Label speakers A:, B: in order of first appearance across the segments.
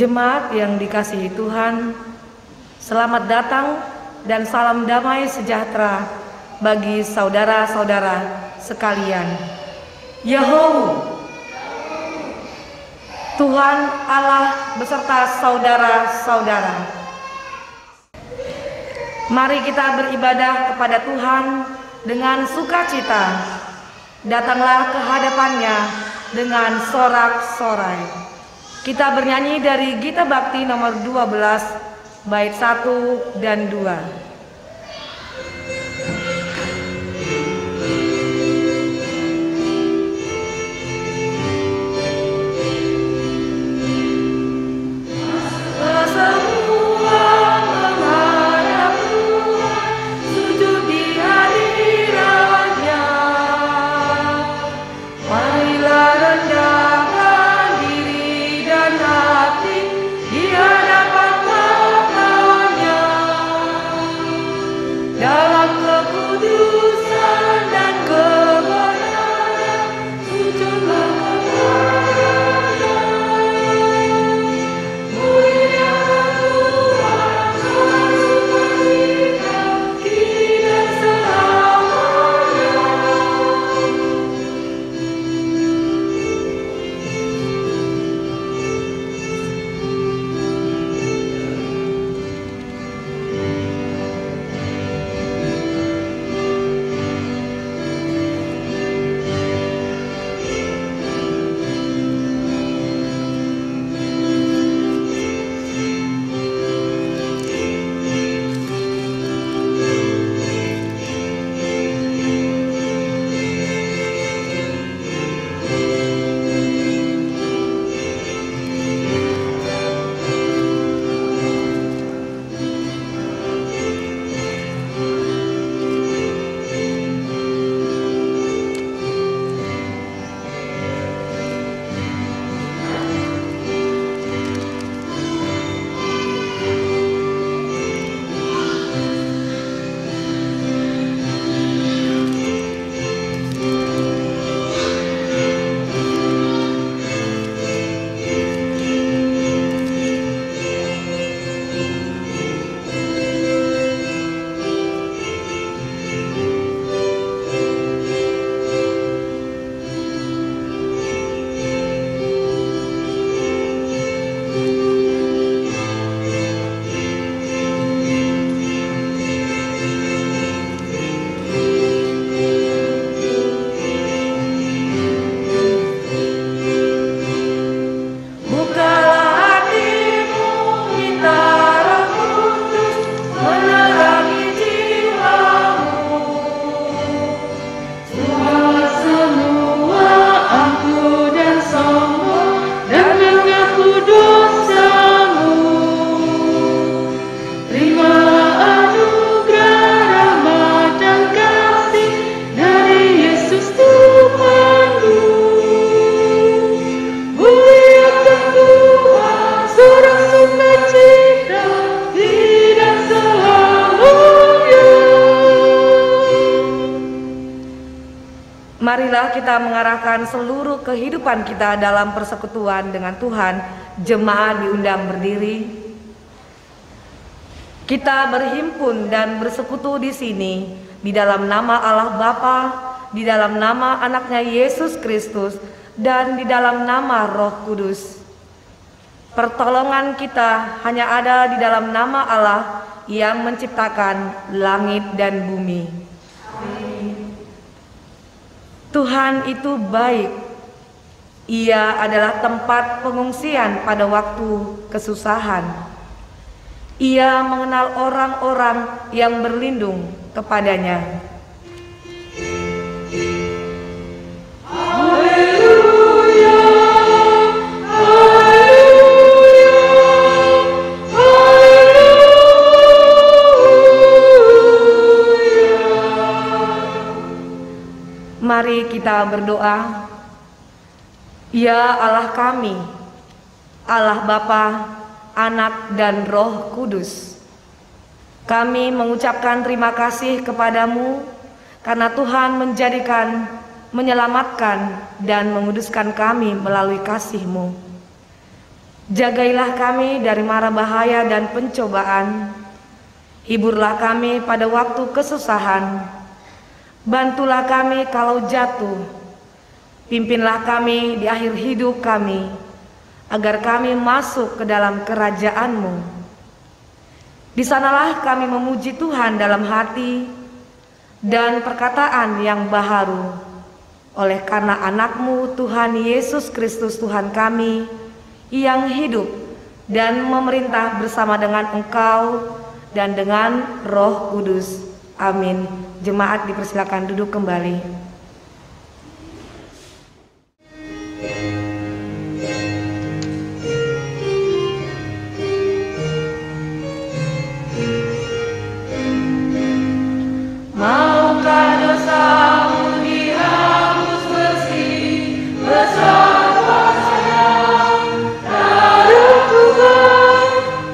A: Jemaat yang dikasihi Tuhan, selamat datang dan salam damai sejahtera bagi saudara-saudara sekalian. Yahoo! Tuhan Allah beserta saudara-saudara. Mari kita beribadah kepada Tuhan dengan sukacita. Datanglah ke hadapannya dengan sorak-sorai. Kita bernyanyi dari Gita Bakti nomor 12, bait 1 dan 2. Marilah kita mengarahkan seluruh kehidupan kita dalam persekutuan dengan Tuhan. Jemaat diundang berdiri. Kita berhimpun dan bersekutu di sini di dalam nama Allah Bapa, di dalam nama anaknya Yesus Kristus, dan di dalam nama Roh Kudus. Pertolongan kita hanya ada di dalam nama Allah yang menciptakan langit dan bumi. Tuhan itu baik. Ia adalah tempat pengungsian pada waktu kesusahan. Ia mengenal orang-orang yang berlindung kepadanya. Mari kita berdoa. Ya Allah kami, Allah Bapa, Anak dan Roh Kudus, kami mengucapkan terima kasih kepadamu karena Tuhan menjadikan, menyelamatkan dan menguduskan kami melalui kasih-Mu. Jagailah kami dari mara bahaya dan pencobaan. Hiburlah kami pada waktu kesusahan. Bantulah kami kalau jatuh. Pimpinlah kami di akhir hidup kami, agar kami masuk ke dalam kerajaan-Mu. Di sanalah kami memuji Tuhan dalam hati dan perkataan yang baharu, oleh karena anak-Mu Tuhan Yesus Kristus Tuhan kami, yang hidup dan memerintah bersama dengan Engkau dan dengan Roh Kudus. Amin. Jemaat dipersilakan duduk kembali. Maukah dosamu dihapus bersih besar kuasa-Nya darah Tuhan?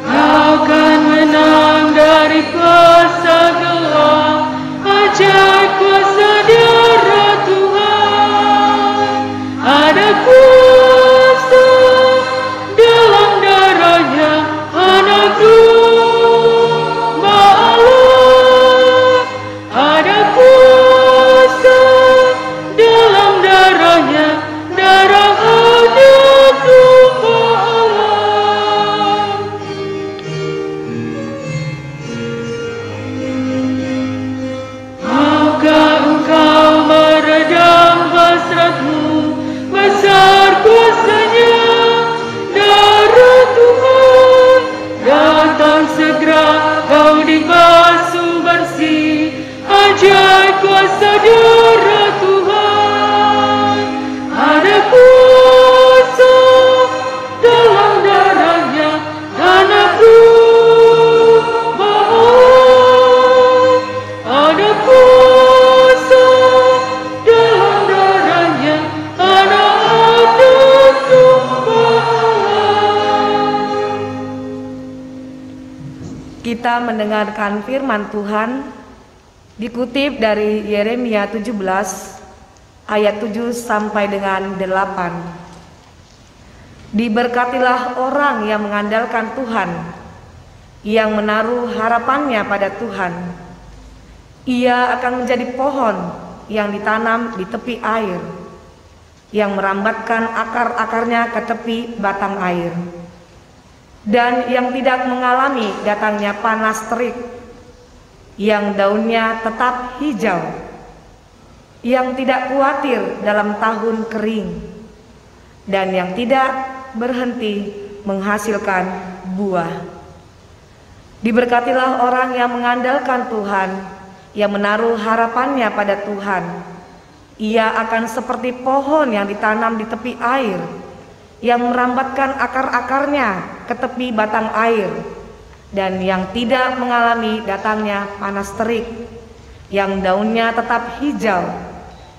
B: Kau kan menang dari kuasa gelap, ajaib kuasa darah Tuhan. Ada kuasa dalam darahnya Anak Domba Allah. Ada kuasa dalam darahnya, darah Anak Domba Allah. Maukah engkau meredam hasratmu, besar kuasa-Nya darah Tuhan. Datang segera kau dibasuh bersih, ajaib kuasa darah Tuhan. Ada kuasa dalam darahnya Anak Domba Allah. Ada kuasa dalam darahnya Anak Domba Allah.
A: Kita mendengarkan firman Tuhan dikutip dari Yeremia 17 ayat 7 sampai dengan 8. Diberkatilah orang yang mengandalkan Tuhan, yang menaruh harapannya pada Tuhan. Ia akan menjadi pohon yang ditanam di tepi air, yang merambatkan akar-akarnya ke tepi batang air, dan yang tidak mengalami datangnya panas terik, yang daunnya tetap hijau, yang tidak khawatir dalam tahun kering, dan yang tidak berhenti menghasilkan buah. Diberkatilah orang yang mengandalkan Tuhan, yang menaruh harapannya pada Tuhan. Ia akan seperti pohon yang ditanam di tepi air, yang merambatkan akar-akarnya ke tepi batang air, dan yang tidak mengalami datangnya panas terik, yang daunnya tetap hijau,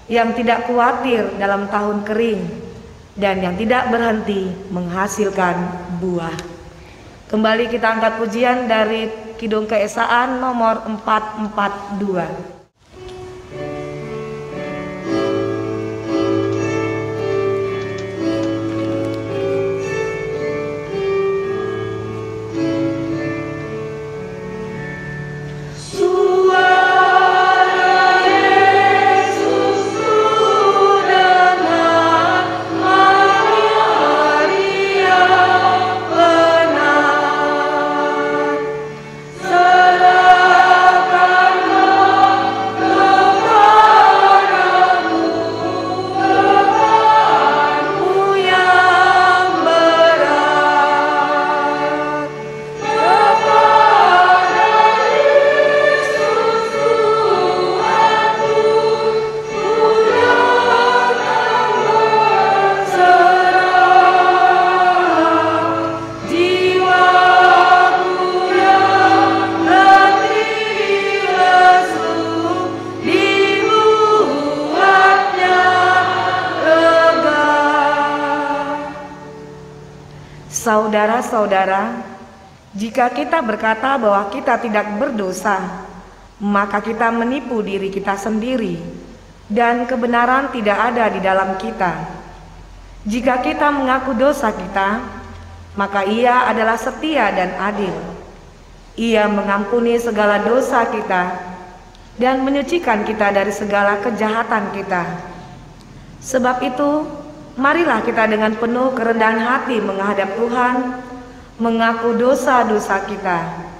A: yang tidak khawatir dalam tahun kering, dan yang tidak berhenti menghasilkan buah. Kembali kita angkat pujian dari Kidung Keesaan nomor 442. Saudara-saudara, jika kita berkata bahwa kita tidak berdosa, maka kita menipu diri kita sendiri, dan kebenaran tidak ada di dalam kita. Jika kita mengaku dosa kita, maka Ia adalah setia dan adil. Ia mengampuni segala dosa kita dan menyucikan kita dari segala kejahatan kita. Sebab itu, marilah kita dengan penuh kerendahan hati menghadap Tuhan, mengaku dosa-dosa kita.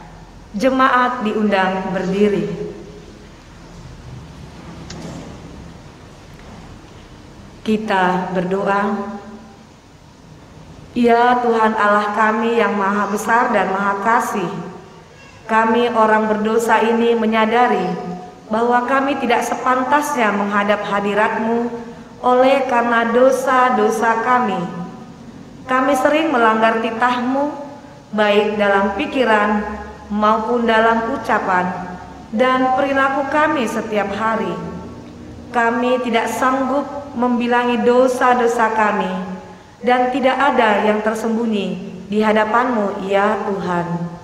A: Jemaat diundang berdiri. Kita berdoa. Ya Tuhan Allah kami yang maha besar dan maha kasih, kami orang berdosa ini menyadari bahwa kami tidak sepantasnya menghadap hadirat-Mu oleh karena dosa-dosa kami. Kami sering melanggar titah-Mu, baik dalam pikiran maupun dalam ucapan dan perilaku kami setiap hari. Kami tidak sanggup membilangi dosa-dosa kami, dan tidak ada yang tersembunyi di hadapan-Mu, ya Tuhan.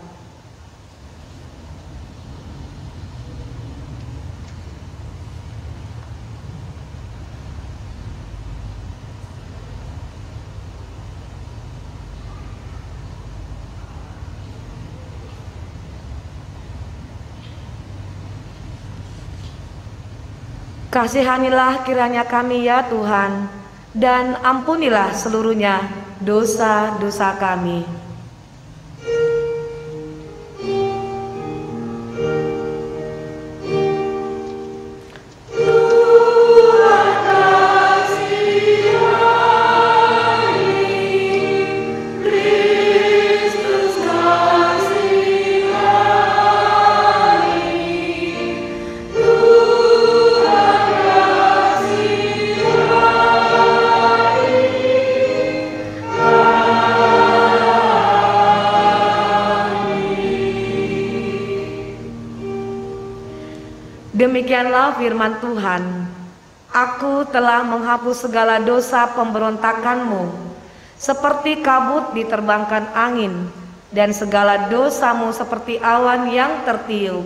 A: Kasihanilah kiranya kami ya Tuhan, dan ampunilah seluruhnya dosa-dosa kami. Demikianlah firman Tuhan, Aku telah menghapus segala dosa pemberontakanmu, seperti kabut diterbangkan angin, dan segala dosamu seperti awan yang tertiup.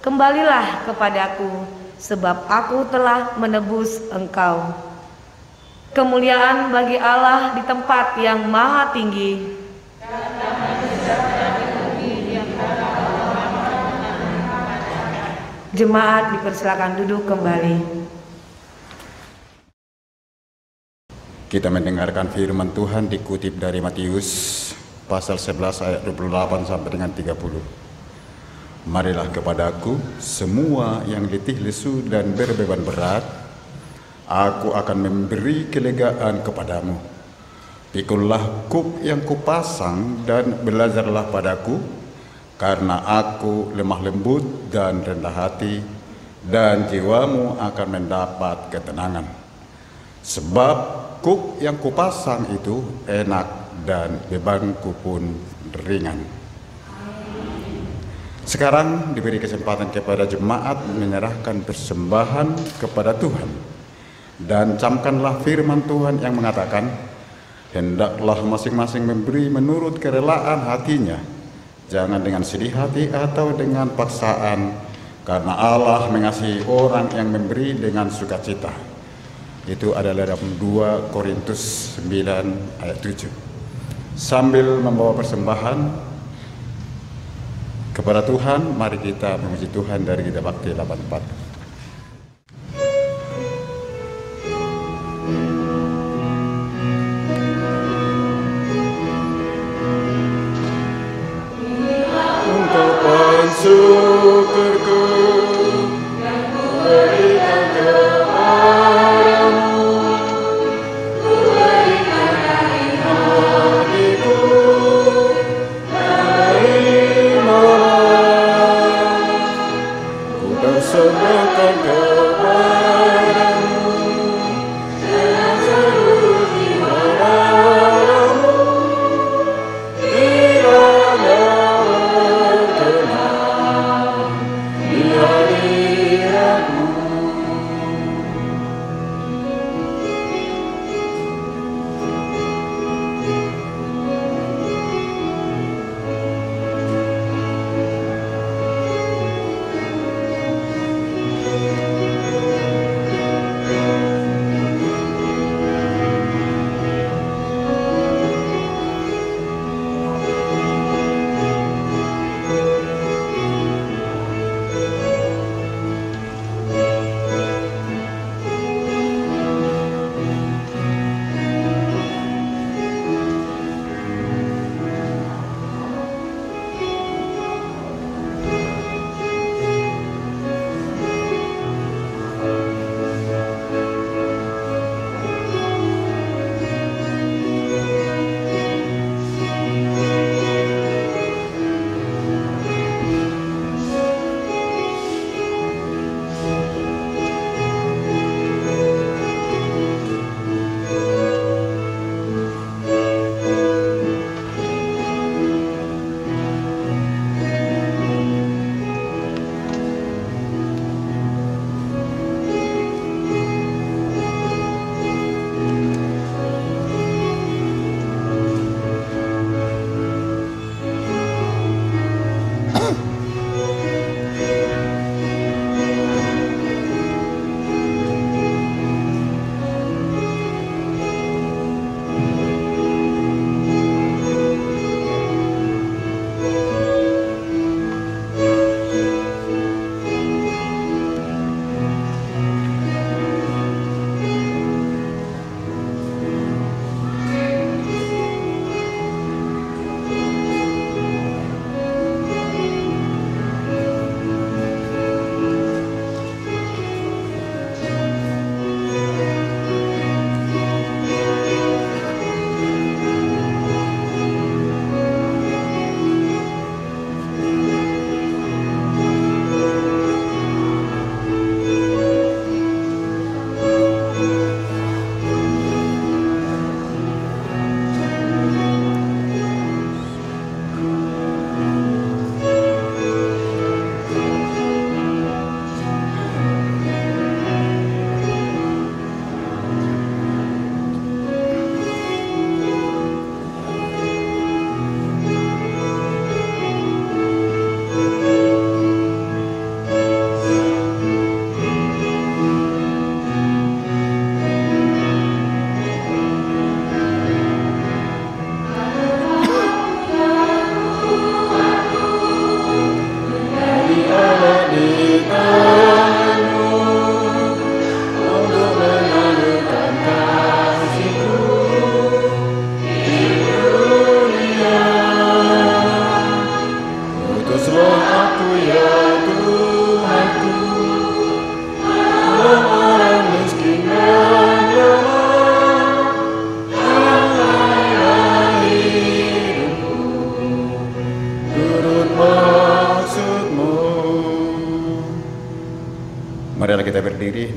A: Kembalilah kepadaku, sebab aku telah menebus engkau. Kemuliaan bagi Allah di tempat yang maha tinggi. Jemaat dipersilakan duduk kembali.
C: Kita mendengarkan firman Tuhan dikutip dari Matius pasal 11 ayat 28 sampai dengan 30. Marilah kepadaku semua yang letih lesu dan berbeban berat, aku akan memberi kelegaan kepadamu. Pikullah kuk yang kupasang dan belajarlah padaku, karena aku lemah lembut dan rendah hati, dan jiwamu akan mendapat ketenangan. Sebab kuk yang kupasang itu enak dan bebanku pun ringan. Sekarang diberi kesempatan kepada jemaat menyerahkan persembahan kepada Tuhan. Dan camkanlah firman Tuhan yang mengatakan, hendaklah masing-masing memberi menurut kerelaan hatinya, jangan dengan sedih hati atau dengan paksaan, karena Allah mengasihi orang yang memberi dengan sukacita. Itu adalah dalam 2 Korintus 9 ayat 7. Sambil membawa persembahan kepada Tuhan, mari kita memuji Tuhan dari Gita Bakti 84. Syukurku yang kuberikan kepadamu, kuberikan dari hatiku, terimalah. Ku bersemangat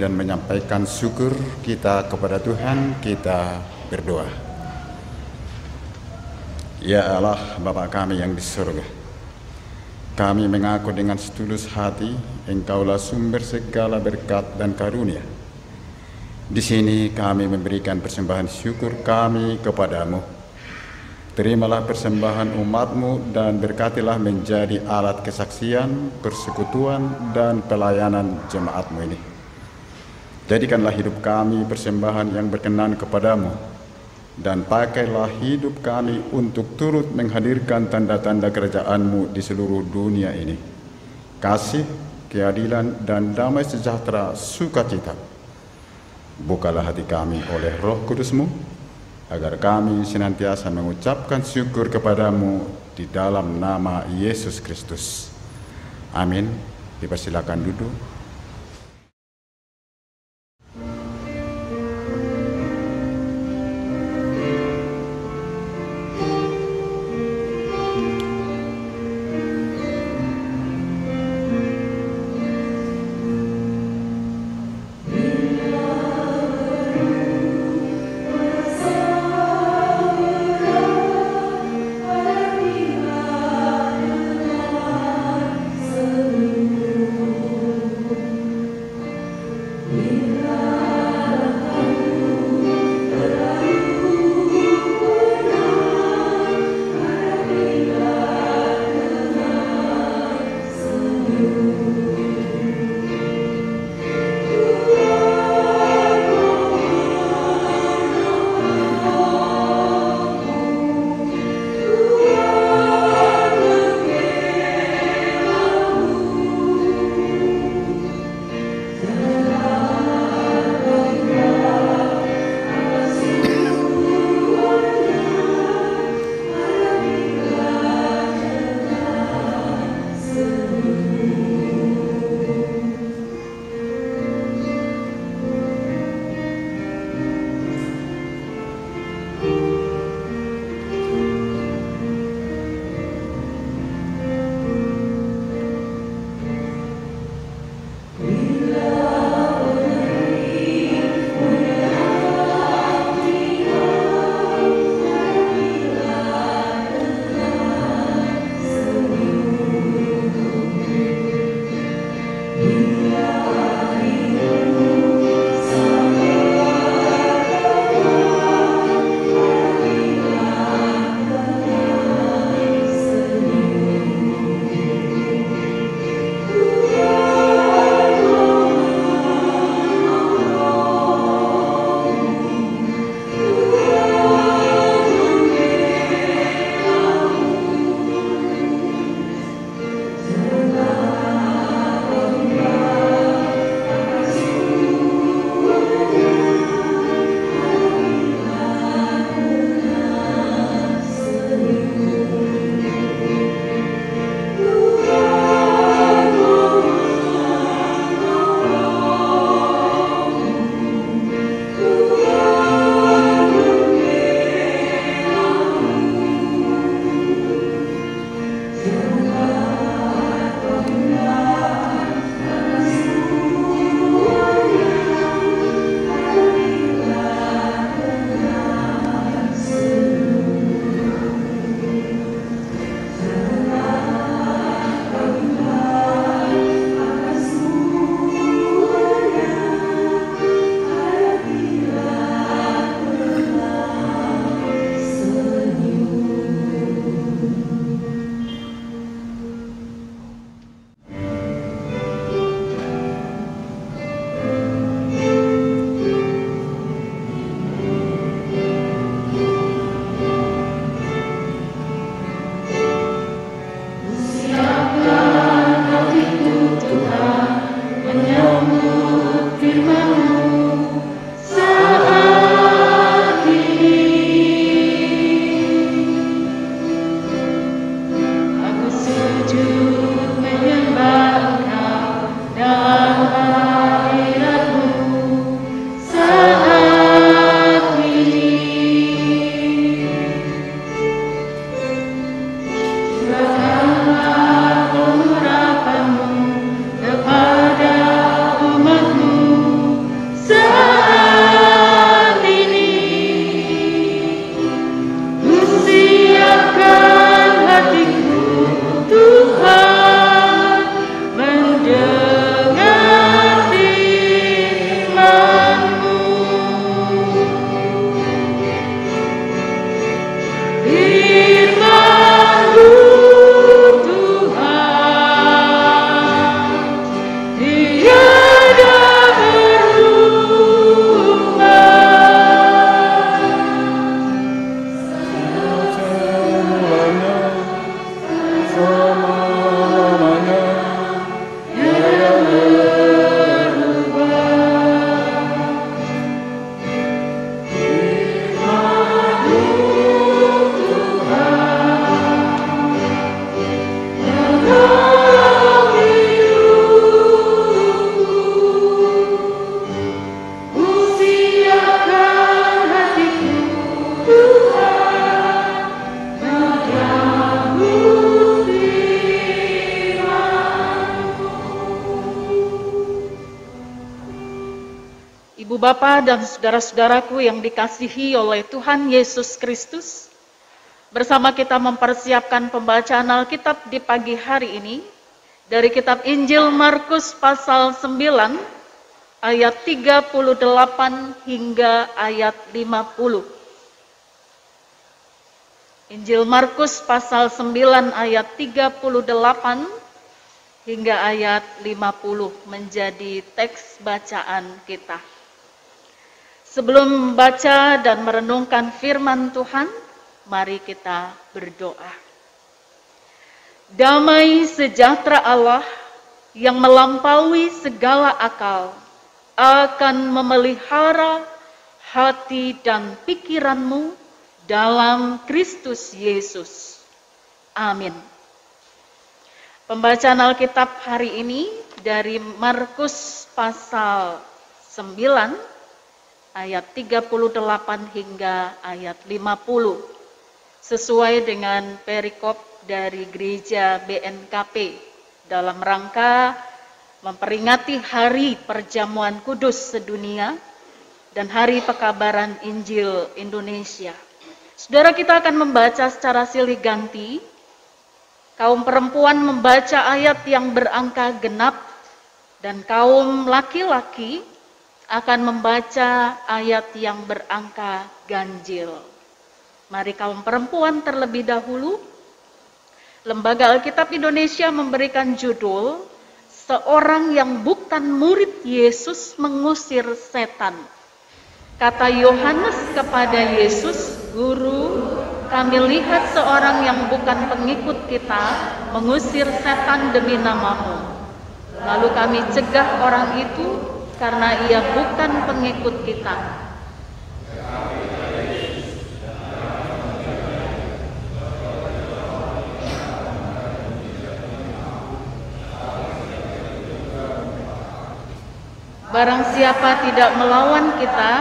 C: dan menyampaikan syukur kita kepada Tuhan, kita berdoa. Ya Allah, Bapa kami yang di surga, kami mengaku dengan setulus hati Engkaulah sumber segala berkat dan karunia. Di sini kami memberikan persembahan syukur kami kepadamu. Terimalah persembahan umat-Mu dan berkatilah menjadi alat kesaksian, persekutuan, dan pelayanan jemaat-Mu ini. Jadikanlah hidup kami persembahan yang berkenan kepadamu, dan pakailah hidup kami untuk turut menghadirkan tanda-tanda kerajaan-Mu di seluruh dunia ini. Kasih, keadilan, dan damai sejahtera sukacita. Bukalah hati kami oleh Roh Kudus-Mu, agar kami senantiasa mengucapkan syukur kepadamu di dalam nama Yesus Kristus. Amin. Dipersilakan duduk.
B: Ibu Bapa dan saudara-saudaraku yang dikasihi oleh Tuhan Yesus Kristus, bersama kita mempersiapkan pembacaan Alkitab di pagi hari ini dari kitab Injil Markus pasal 9 ayat 38 hingga ayat 50. Injil Markus pasal 9 ayat 38 hingga ayat 50 menjadi teks bacaan kita. Sebelum membaca dan merenungkan firman Tuhan, mari kita berdoa. Damai sejahtera Allah yang melampaui segala akal akan memelihara hati dan pikiranmu dalam Kristus Yesus. Amin. Pembacaan Alkitab hari ini dari Markus pasal 9 ayat 38 hingga ayat 50. Sesuai dengan perikop dari gereja BNKP dalam rangka memperingati Hari Perjamuan Kudus Sedunia dan Hari Pekabaran Injil Indonesia. Saudara, kita akan membaca secara silih ganti. Kaum perempuan membaca ayat yang berangka genap dan kaum laki-laki akan membaca ayat yang berangka ganjil. Mari kaum perempuan terlebih dahulu. Lembaga Alkitab Indonesia memberikan judul Seorang yang bukan murid Yesus mengusir setan. Kata Yohanes kepada Yesus, "Guru, kami lihat seorang yang bukan pengikut kita mengusir setan demi nama-Mu. Lalu kami cegah orang itu karena ia bukan pengikut kita." Barang siapa tidak melawan kita,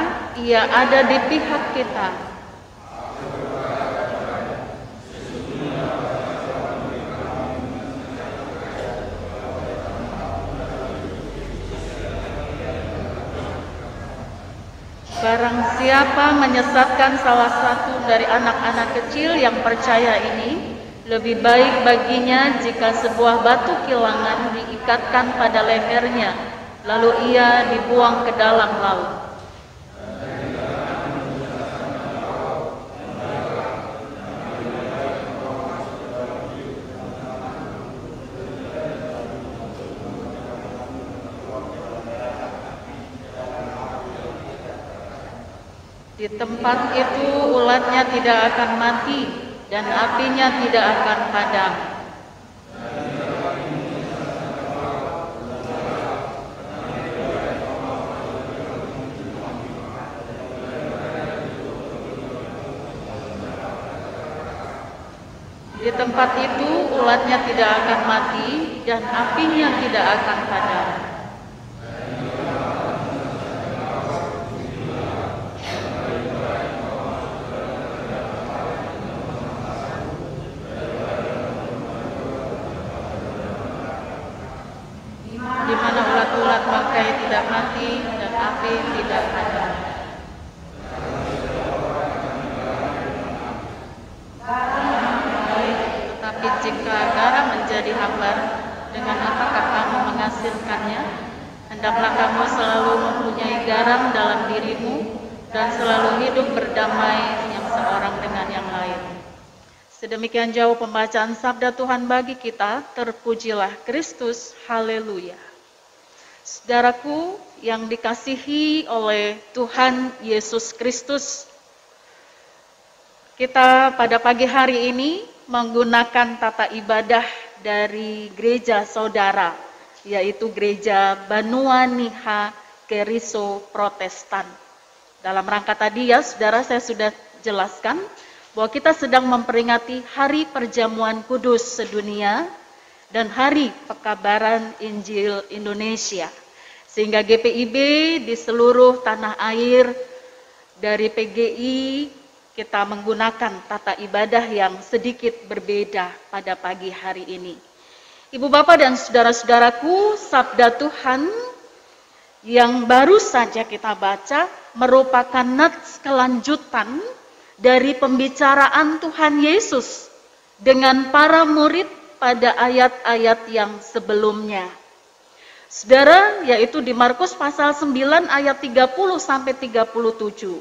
B: ia ada di pihak kita. Barang siapa menyesatkan salah satu dari anak-anak kecil yang percaya ini, lebih baik baginya jika sebuah batu kilangan diikatkan pada lehernya, lalu ia dibuang ke dalam laut. Di tempat itu ulatnya tidak akan mati dan apinya tidak akan padam. Di tempat itu ulatnya tidak akan mati dan apinya tidak akan padam. Di mana ulat-ulat bangkai tidak mati dan api tidak padam. Tetapi jika garam menjadi hambar, dengan apakah kamu menghasilkannya? Hendaklah kamu selalu mempunyai garam dalam dirimu dan selalu hidup berdamai yang seorang dengan yang lain. Sedemikian jauh pembacaan sabda Tuhan bagi kita. Terpujilah Kristus. Haleluya. Saudaraku yang dikasihi oleh Tuhan Yesus Kristus, kita pada pagi hari ini menggunakan tata ibadah dari gereja saudara, yaitu gereja Banua Niha Keriso Protestan. Dalam rangka tadi ya saudara, saya sudah jelaskan bahwa kita sedang memperingati Hari Perjamuan Kudus Sedunia dan Hari Pekabaran Injil Indonesia. Sehingga GPIB di seluruh tanah air dari PGI kita menggunakan tata ibadah yang sedikit berbeda pada pagi hari ini. Ibu bapak dan saudara-saudaraku, sabda Tuhan yang baru saja kita baca merupakan nats kelanjutan dari pembicaraan Tuhan Yesus dengan para murid pada ayat-ayat yang sebelumnya. Saudara, yaitu di Markus pasal 9 ayat 30 sampai 37.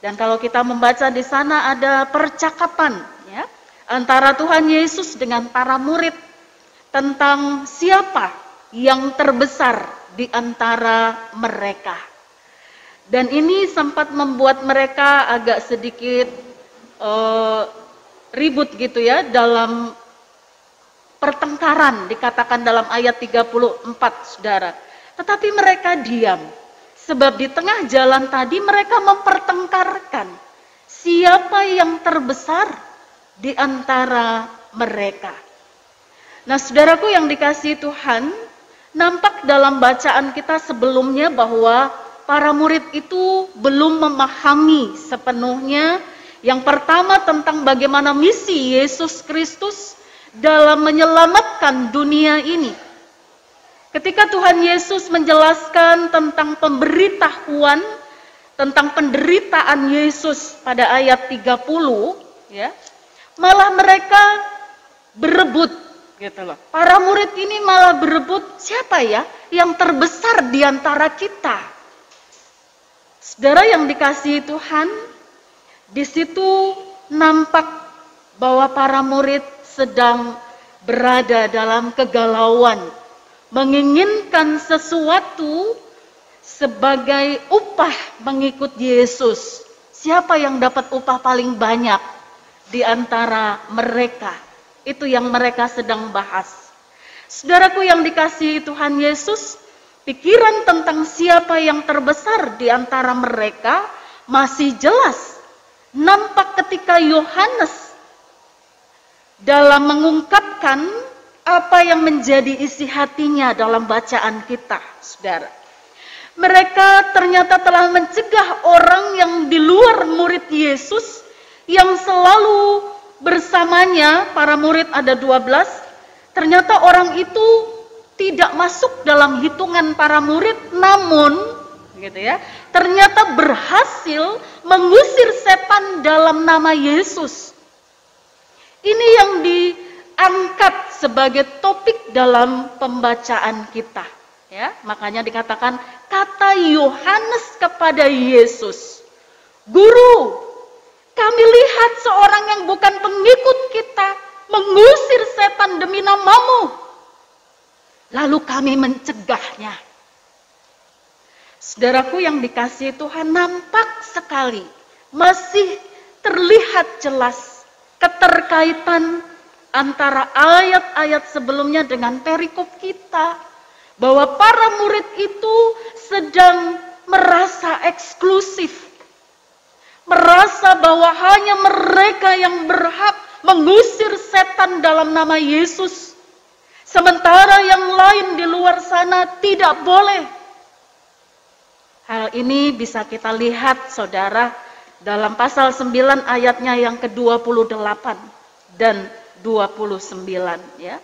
B: Dan kalau kita membaca di sana ada percakapan ya, antara Tuhan Yesus dengan para murid tentang siapa yang terbesar di antara mereka. Dan ini sempat membuat mereka agak sedikit ribut gitu ya, dalam pertengkaran dikatakan dalam ayat 34, saudara. Tetapi mereka diam, sebab di tengah jalan tadi mereka mempertengkarkan siapa yang terbesar di antara mereka. Nah, saudaraku yang dikasihi Tuhan, nampak dalam bacaan kita sebelumnya bahwa para murid itu belum memahami sepenuhnya yang pertama tentang bagaimana misi Yesus Kristus dalam menyelamatkan dunia ini. Ketika Tuhan Yesus menjelaskan tentang pemberitahuan, tentang penderitaan Yesus pada ayat 30, ya, malah mereka berebut. Gitu loh. Para murid ini malah berebut, siapa ya yang terbesar di antara kita? Saudara yang dikasihi Tuhan, di situ nampak bahwa para murid sedang berada dalam kegalauan, menginginkan sesuatu sebagai upah mengikut Yesus. Siapa yang dapat upah paling banyak di antara mereka? Itu yang mereka sedang bahas. Saudaraku yang dikasihi Tuhan Yesus, pikiran tentang siapa yang terbesar di antara mereka masih jelas nampak ketika Yohanes dalam mengungkapkan apa yang menjadi isi hatinya dalam bacaan kita, saudara. Mereka ternyata telah mencegah orang yang di luar murid Yesus yang selalu bersamanya, para murid ada 12, ternyata orang itu tidak masuk dalam hitungan para murid, namun gitu ya, ternyata berhasil mengusir setan dalam nama Yesus. Ini yang diangkat sebagai topik dalam pembacaan kita, ya. Makanya dikatakan kata Yohanes kepada Yesus, "Guru, kami lihat seorang yang bukan pengikut kita mengusir setan demi namamu. Lalu kami mencegahnya." Saudaraku yang dikasihi Tuhan, nampak sekali, masih terlihat jelas keterkaitan antara ayat-ayat sebelumnya dengan perikop kita. Bahwa para murid itu sedang merasa eksklusif. Merasa bahwa hanya mereka yang berhak mengusir setan dalam nama Yesus. Sementara yang lain di luar sana tidak boleh. Hal ini bisa kita lihat, saudara, dalam pasal 9 ayatnya yang ke-28 dan 29. Ya.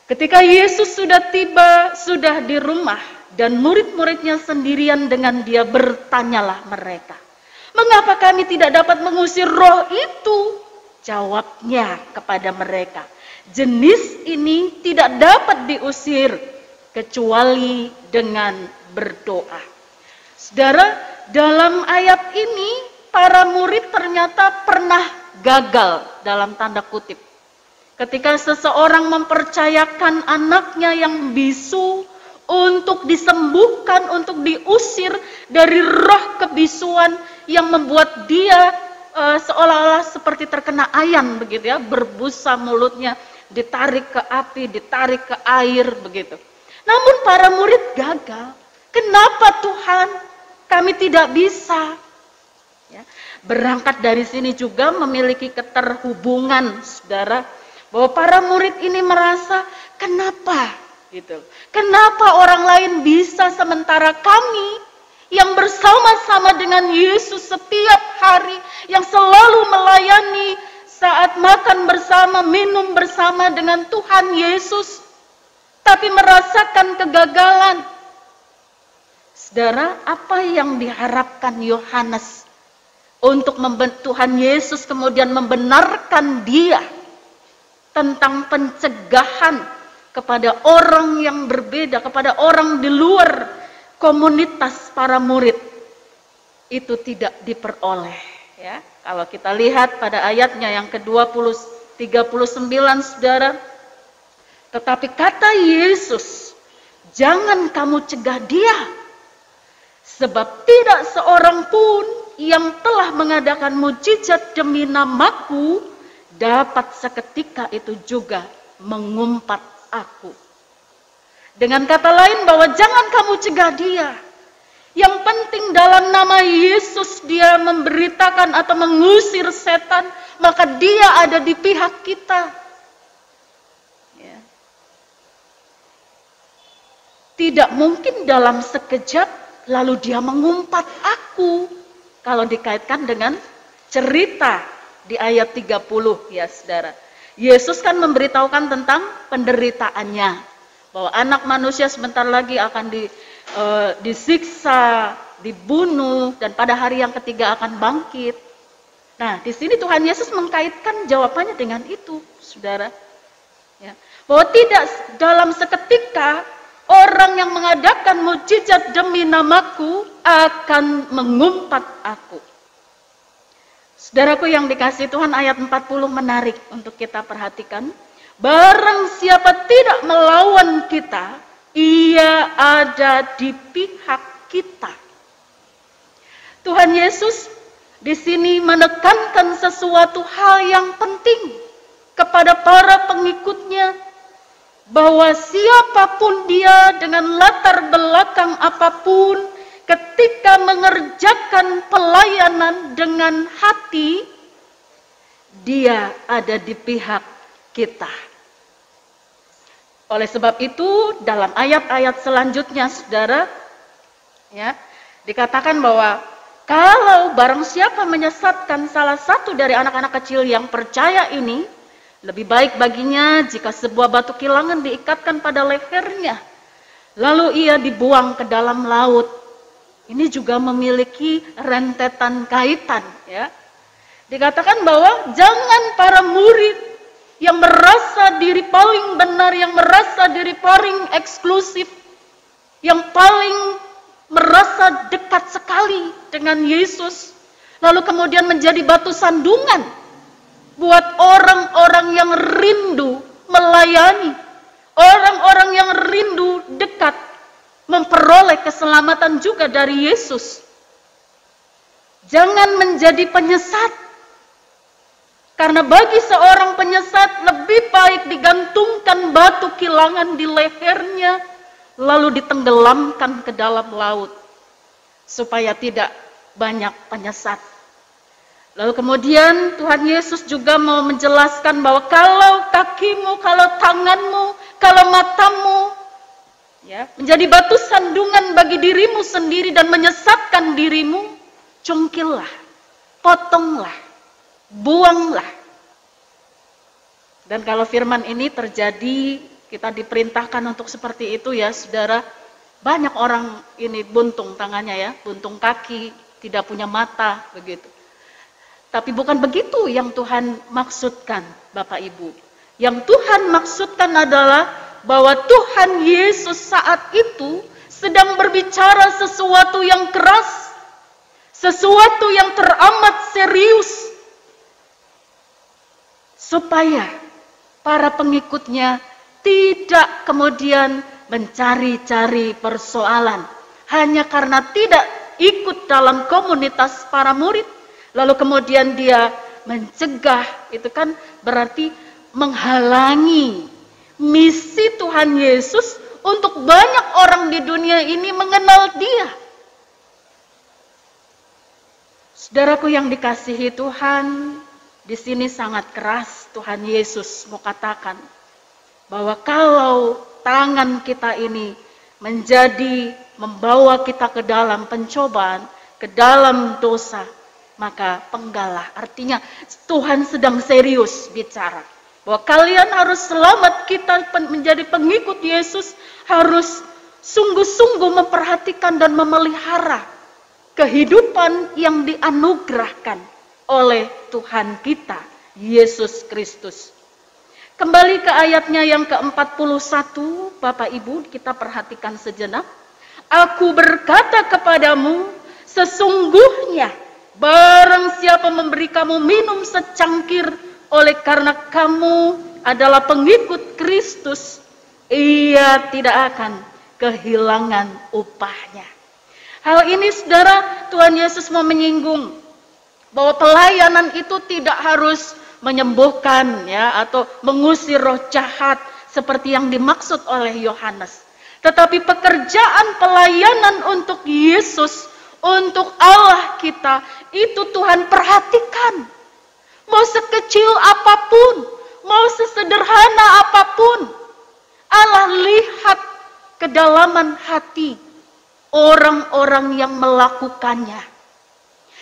B: Ketika Yesus sudah tiba, sudah di rumah, dan murid-muridnya sendirian dengan dia, bertanyalah mereka, "Mengapa kami tidak dapat mengusir roh itu?" Jawabnya kepada mereka, "Jenis ini tidak dapat diusir kecuali dengan berdoa." Saudara, dalam ayat ini para murid ternyata pernah gagal dalam tanda kutip. Ketika seseorang mempercayakan anaknya yang bisu untuk disembuhkan, untuk diusir dari roh kebisuan yang membuat dia seolah-olah seperti terkena ayan begitu ya, berbusa mulutnya, ditarik ke api, ditarik ke air begitu. Namun para murid gagal. Kenapa Tuhan? Kami tidak bisa. Ya, berangkat dari sini juga memiliki keterhubungan, saudara, bahwa para murid ini merasa kenapa gitu. Kenapa orang lain bisa sementara kami yang bersama-sama dengan Yesus setiap hari, yang selalu melayani saat makan bersama, minum bersama dengan Tuhan Yesus, tapi merasakan kegagalan. Saudara, apa yang diharapkan Yohanes untuk Tuhan Yesus kemudian membenarkan dia tentang pencegahan kepada orang yang berbeda, kepada orang di luar komunitas para murid, itu tidak diperoleh. Ya, kalau kita lihat pada ayatnya yang ke-39, saudara, tetapi kata Yesus, jangan kamu cegah dia, sebab tidak seorang pun yang telah mengadakan mujizat demi namaku dapat seketika itu juga mengumpat aku. Dengan kata lain, bahwa jangan kamu cegah dia. Yang penting dalam nama Yesus dia memberitakan atau mengusir setan, maka dia ada di pihak kita. Ya. Tidak mungkin dalam sekejap lalu dia mengumpat aku. Kalau dikaitkan dengan cerita di ayat 30, ya saudara. Yesus kan memberitahukan tentang penderitaannya, bahwa anak manusia sebentar lagi akan disiksa, dibunuh, dan pada hari yang ketiga akan bangkit. Nah, di sini Tuhan Yesus mengkaitkan jawabannya dengan itu, saudara. Ya, bahwa tidak dalam seketika orang yang mengadakan mujizat demi namaku akan mengumpat aku. Saudaraku yang dikasihi Tuhan, ayat 40 menarik untuk kita perhatikan. Barang siapa tidak melawan kita, ia ada di pihak kita. Tuhan Yesus di sini menekankan sesuatu hal yang penting kepada para pengikutnya, bahwa siapapun dia dengan latar belakang apapun, ketika mengerjakan pelayanan dengan hati, dia ada di pihak kita. Oleh sebab itu, dalam ayat-ayat selanjutnya, saudara, ya, dikatakan bahwa kalau barang siapa menyesatkan salah satu dari anak-anak kecil yang percaya ini, lebih baik baginya jika sebuah batu kilangan diikatkan pada lehernya, lalu ia dibuang ke dalam laut. Ini juga memiliki rentetan kaitan, ya. Dikatakan bahwa jangan para murid yang merasa diri paling benar, yang merasa diri paling eksklusif, yang paling merasa dekat sekali dengan Yesus, lalu kemudian menjadi batu sandungan buat orang-orang yang rindu melayani, orang-orang yang rindu dekat, memperoleh keselamatan juga dari Yesus. Jangan menjadi penyesat, karena bagi seorang penyesat lebih baik digantungkan batu kilangan di lehernya, lalu ditenggelamkan ke dalam laut, supaya tidak banyak penyesat. Lalu kemudian Tuhan Yesus juga mau menjelaskan bahwa kalau kakimu, kalau tanganmu, kalau matamu, ya, menjadi batu sandungan bagi dirimu sendiri dan menyesatkan dirimu, cungkillah, potonglah, buanglah. Dan kalau firman ini terjadi, kita diperintahkan untuk seperti itu, ya saudara. Banyak orang ini buntung tangannya, ya, buntung kaki, tidak punya mata, begitu. Tapi bukan begitu yang Tuhan maksudkan, Bapak Ibu. Yang Tuhan maksudkan adalah bahwa Tuhan Yesus saat itu sedang berbicara sesuatu yang keras, sesuatu yang teramat serius, supaya para pengikutnya tidak kemudian mencari-cari persoalan hanya karena tidak ikut dalam komunitas para murid, lalu kemudian dia mencegah. Itu kan berarti menghalangi misi Tuhan Yesus untuk banyak orang di dunia ini mengenal Dia. Saudaraku yang dikasihi Tuhan, di sini sangat keras Tuhan Yesus mau katakan bahwa kalau tangan kita ini membawa kita ke dalam pencobaan, ke dalam dosa, maka penggalah. Artinya Tuhan sedang serius bicara bahwa kalian harus selamat, kita menjadi pengikut Yesus harus sungguh-sungguh memperhatikan dan memelihara kehidupan yang dianugerahkan oleh Tuhan kita, Yesus Kristus. Kembali ke ayatnya yang ke-41, Bapak Ibu, kita perhatikan sejenak. Aku berkata kepadamu, sesungguhnya barang siapa memberi kamu minum secangkir oleh karena kamu adalah pengikut Kristus, ia tidak akan kehilangan upahnya. Hal ini saudara, Tuhan Yesus mau menyinggung bahwa pelayanan itu tidak harus menyembuhkan ya atau mengusir roh jahat seperti yang dimaksud oleh Yohanes. Tetapi pekerjaan pelayanan untuk Yesus, untuk Allah kita, itu Tuhan perhatikan. Mau sekecil apapun, mau sesederhana apapun, Allah lihat kedalaman hati orang-orang yang melakukannya.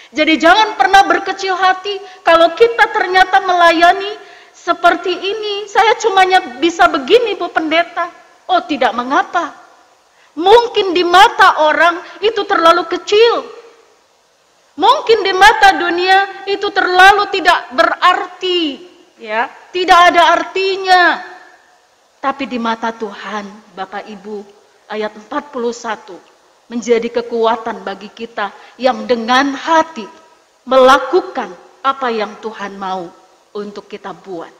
B: Jadi jangan pernah berkecil hati kalau kita ternyata melayani seperti ini. Saya cumanya bisa begini, Bu Pendeta. Oh, tidak mengapa. Mungkin di mata orang itu terlalu kecil. Mungkin di mata dunia itu terlalu tidak berarti, ya, tidak ada artinya. Tapi di mata Tuhan, Bapak Ibu, ayat 41 menjadi kekuatan bagi kita yang dengan hati melakukan apa yang Tuhan mau untuk kita buat.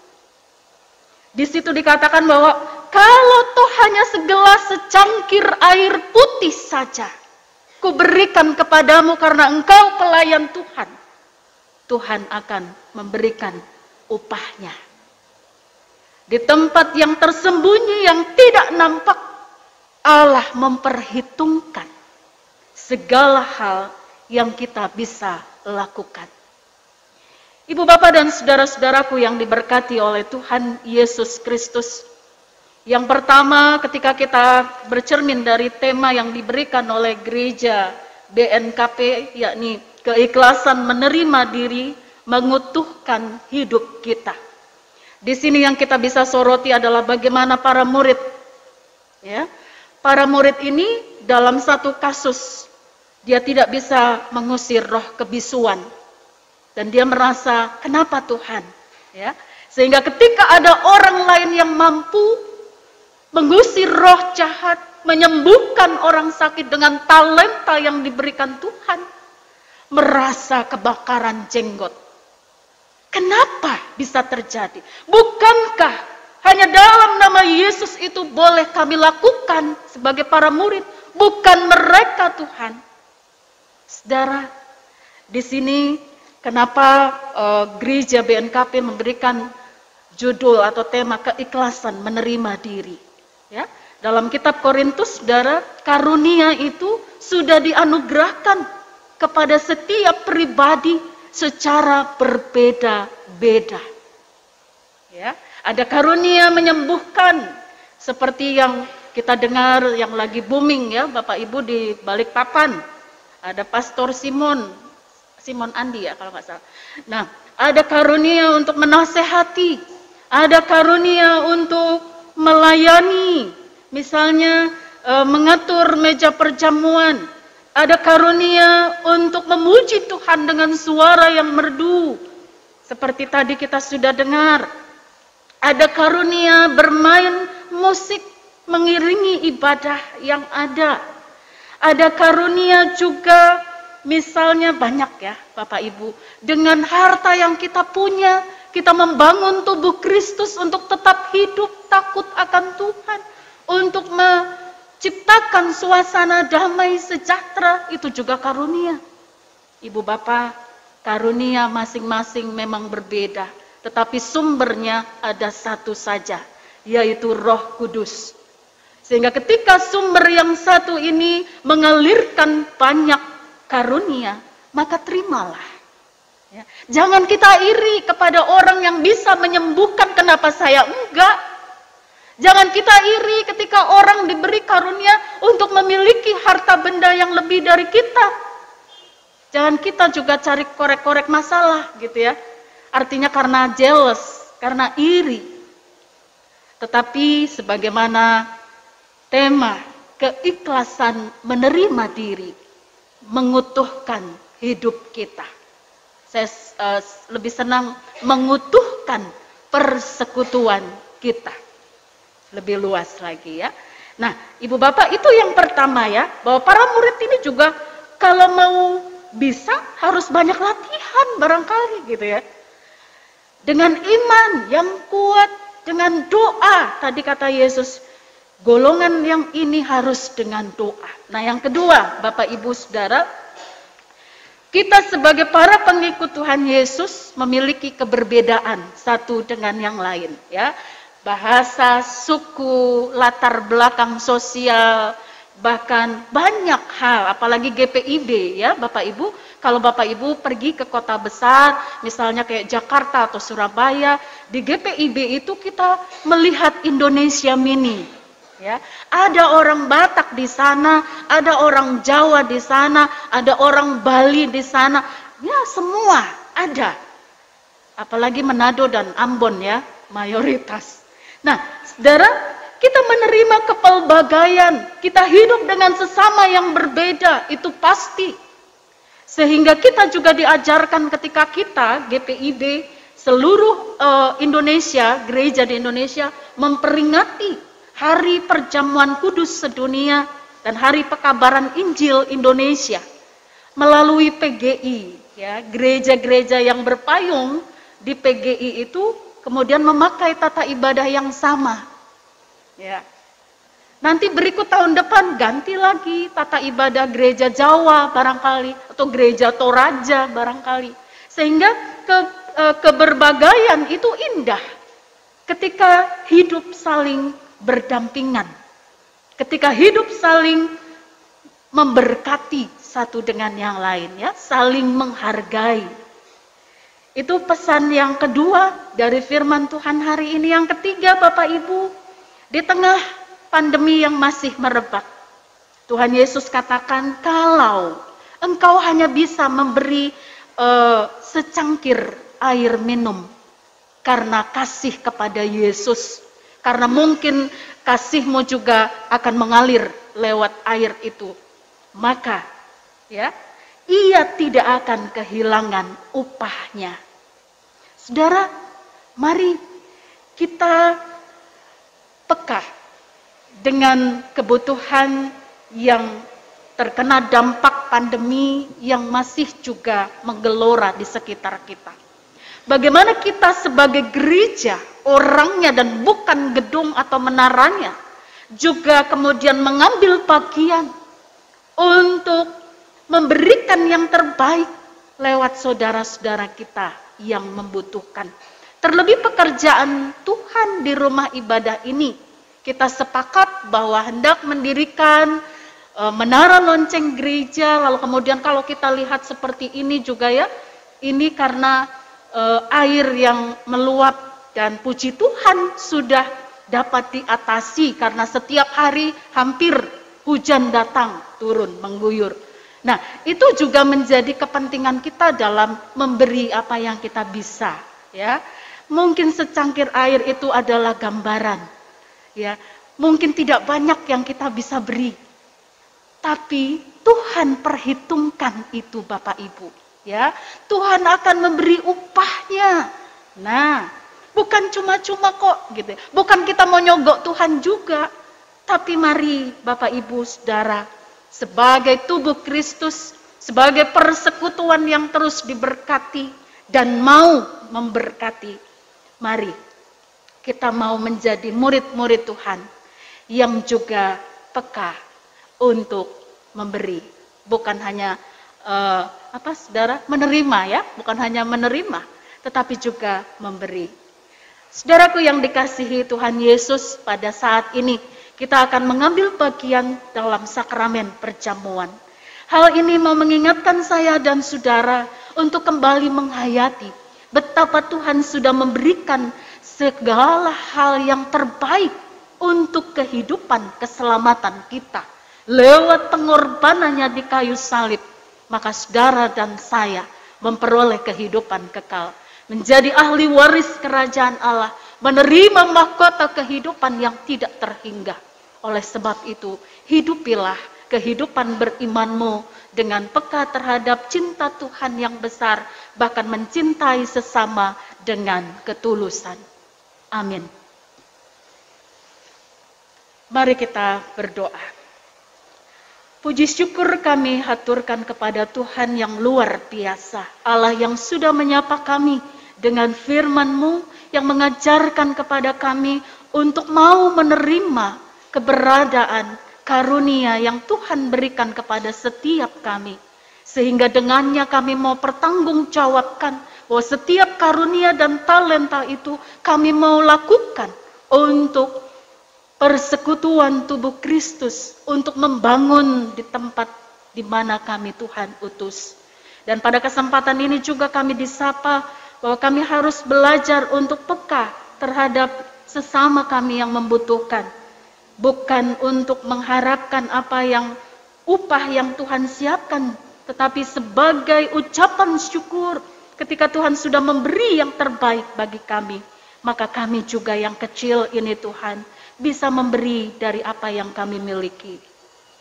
B: Di situ dikatakan bahwa kalau toh hanya segelas secangkir air putih saja kuberikan kepadamu karena engkau pelayan Tuhan, Tuhan akan memberikan upahnya. Di tempat yang tersembunyi yang tidak nampak, Allah memperhitungkan segala hal yang kita bisa lakukan. Ibu, bapak, dan saudara-saudaraku yang diberkati oleh Tuhan Yesus Kristus. Yang pertama, ketika kita bercermin dari tema yang diberikan oleh gereja BNKP, yakni keikhlasan menerima diri, mengutuhkan hidup kita. Di sini yang kita bisa soroti adalah bagaimana para murid, ya, para murid ini dalam satu kasus, dia tidak bisa mengusir roh kebisuan. Dan dia merasa, kenapa Tuhan? Ya, sehingga ketika ada orang lain yang mampu mengusir roh jahat, menyembuhkan orang sakit dengan talenta yang diberikan Tuhan, merasa kebakaran jenggot. Kenapa bisa terjadi? Bukankah hanya dalam nama Yesus itu boleh kami lakukan sebagai para murid? Bukan mereka Tuhan. Saudara, di sini kenapa gereja BNKP memberikan judul atau tema keikhlasan menerima diri? Ya, dalam kitab Korintus, saudara, karunia itu sudah dianugerahkan kepada setiap pribadi secara berbeda-beda. Ya, ada karunia menyembuhkan seperti yang kita dengar yang lagi booming ya, Bapak Ibu di Balikpapan. Ada Pastor Simon Andi ya kalau nggak salah. Nah, ada karunia untuk menasehati, ada karunia untuk melayani, misalnya mengatur meja perjamuan, ada karunia untuk memuji Tuhan dengan suara yang merdu, seperti tadi kita sudah dengar. Ada karunia bermain musik mengiringi ibadah yang ada. Ada karunia juga misalnya banyak ya Bapak Ibu. Dengan harta yang kita punya, kita membangun tubuh Kristus untuk tetap hidup takut akan Tuhan. Untuk menciptakan suasana damai sejahtera, itu juga karunia. Ibu Bapak, karunia masing-masing memang berbeda. Tetapi sumbernya ada satu saja, yaitu Roh Kudus. Sehingga ketika sumber yang satu ini mengalirkan banyak karunia, maka terimalah. Ya. Jangan kita iri kepada orang yang bisa menyembuhkan, kenapa saya enggak? Jangan kita iri ketika orang diberi karunia untuk memiliki harta benda yang lebih dari kita. Jangan kita juga cari korek-korek masalah gitu ya. Artinya karena jealous, karena iri. Tetapi sebagaimana tema keikhlasan menerima diri mengutuhkan hidup kita. Saya lebih senang mengutuhkan persekutuan kita. Lebih luas lagi ya. Nah, Ibu Bapak, itu yang pertama ya, bahwa para murid ini juga kalau mau bisa harus banyak latihan barangkali gitu ya. Dengan iman yang kuat, dengan doa, tadi kata Yesus, golongan yang ini harus dengan doa. Nah, yang kedua, Bapak Ibu Saudara, kita sebagai para pengikut Tuhan Yesus memiliki keberbedaan satu dengan yang lain ya. Bahasa, suku, latar belakang sosial, bahkan banyak hal, apalagi GPIB ya Bapak Ibu. Kalau Bapak Ibu pergi ke kota besar, misalnya kayak Jakarta atau Surabaya, di GPIB itu kita melihat Indonesia mini. Ya, ada orang Batak di sana, ada orang Jawa di sana, ada orang Bali di sana. Ya, semua ada. Apalagi Manado dan Ambon ya, mayoritas. Nah, saudara, kita menerima kepelbagaian, kita hidup dengan sesama yang berbeda, itu pasti. Sehingga kita juga diajarkan ketika kita, GPIB, seluruh Indonesia, gereja di Indonesia, memperingati Hari Perjamuan Kudus Sedunia dan Hari Pekabaran Injil Indonesia melalui PGI, ya, gereja-gereja yang berpayung di PGI itu kemudian memakai tata ibadah yang sama. Ya. Nanti berikut tahun depan ganti lagi tata ibadah gereja Jawa barangkali atau gereja Toraja barangkali. Sehingga keberbagaian itu indah ketika hidup saling berdampingan. Ketika hidup saling memberkati satu dengan yang lain ya, saling menghargai. Itu pesan yang kedua dari firman Tuhan hari ini. Yang ketiga Bapak Ibu, di tengah pandemi yang masih merebak, Tuhan Yesus katakan, kalau engkau hanya bisa memberi secangkir air minum karena kasih kepada Yesus, karena mungkin kasihmu juga akan mengalir lewat air itu, maka ya, ia tidak akan kehilangan upahnya. Saudara, mari kita peka dengan kebutuhan yang terkena dampak pandemi yang masih juga menggelora di sekitar kita. Bagaimana kita sebagai gereja, orangnya dan bukan gedung atau menaranya, juga kemudian mengambil bagian untuk memberikan yang terbaik lewat saudara-saudara kita yang membutuhkan. Terlebih pekerjaan Tuhan di rumah ibadah ini, kita sepakat bahwa hendak mendirikan menara lonceng gereja, lalu kemudian kalau kita lihat seperti ini juga ya, ini karena air yang meluap dan puji Tuhan sudah dapat diatasi karena setiap hari hampir hujan datang, turun, mengguyur. Nah, itu juga menjadi kepentingan kita dalam memberi apa yang kita bisa, ya. Mungkin secangkir air itu adalah gambaran, ya. Mungkin tidak banyak yang kita bisa beri, tapi Tuhan perhitungkan itu Bapak Ibu, ya. Tuhan akan memberi upahnya. Nah, bukan cuma-cuma kok, gitu. Bukan kita mau nyogok Tuhan juga, tapi mari Bapak Ibu Saudara, sebagai tubuh Kristus, sebagai persekutuan yang terus diberkati dan mau memberkati, mari kita mau menjadi murid-murid Tuhan yang juga peka untuk memberi, bukan hanya saudara, menerima ya, bukan hanya menerima, tetapi juga memberi. Saudaraku yang dikasihi Tuhan Yesus, pada saat ini kita akan mengambil bagian dalam sakramen perjamuan. Hal ini mau mengingatkan saya dan saudara untuk kembali menghayati betapa Tuhan sudah memberikan segala hal yang terbaik untuk kehidupan keselamatan kita. Lewat pengorbanannya di kayu salib, maka saudara dan saya memperoleh kehidupan kekal. Menjadi ahli waris kerajaan Allah, menerima mahkota kehidupan yang tidak terhingga. Oleh sebab itu, hidupilah kehidupan berimanmu dengan peka terhadap cinta Tuhan yang besar, bahkan mencintai sesama dengan ketulusan. Amin. Mari kita berdoa. Puji syukur kami haturkan kepada Tuhan yang luar biasa, Allah yang sudah menyapa kami dengan firman-Mu yang mengajarkan kepada kami untuk mau menerima keberadaan karunia yang Tuhan berikan kepada setiap kami. Sehingga dengannya kami mau pertanggungjawabkan bahwa setiap karunia dan talenta itu kami mau lakukan untuk persekutuan tubuh Kristus, untuk membangun di tempat di mana kami Tuhan utus. Dan pada kesempatan ini juga kami disapa bahwa kami harus belajar untuk peka terhadap sesama kami yang membutuhkan. Bukan untuk mengharapkan apa yang upah yang Tuhan siapkan, tetapi sebagai ucapan syukur ketika Tuhan sudah memberi yang terbaik bagi kami. Maka kami juga yang kecil ini Tuhan bisa memberi dari apa yang kami miliki.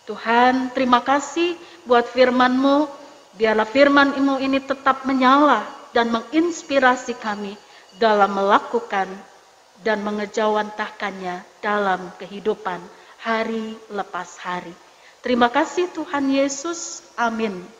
B: Tuhan, terima kasih buat firman-Mu. Biarlah firman-Mu ini tetap menyala dan menginspirasi kami dalam melakukan dan mengejawantahkannya dalam kehidupan hari lepas hari. Terima kasih Tuhan Yesus. Amin.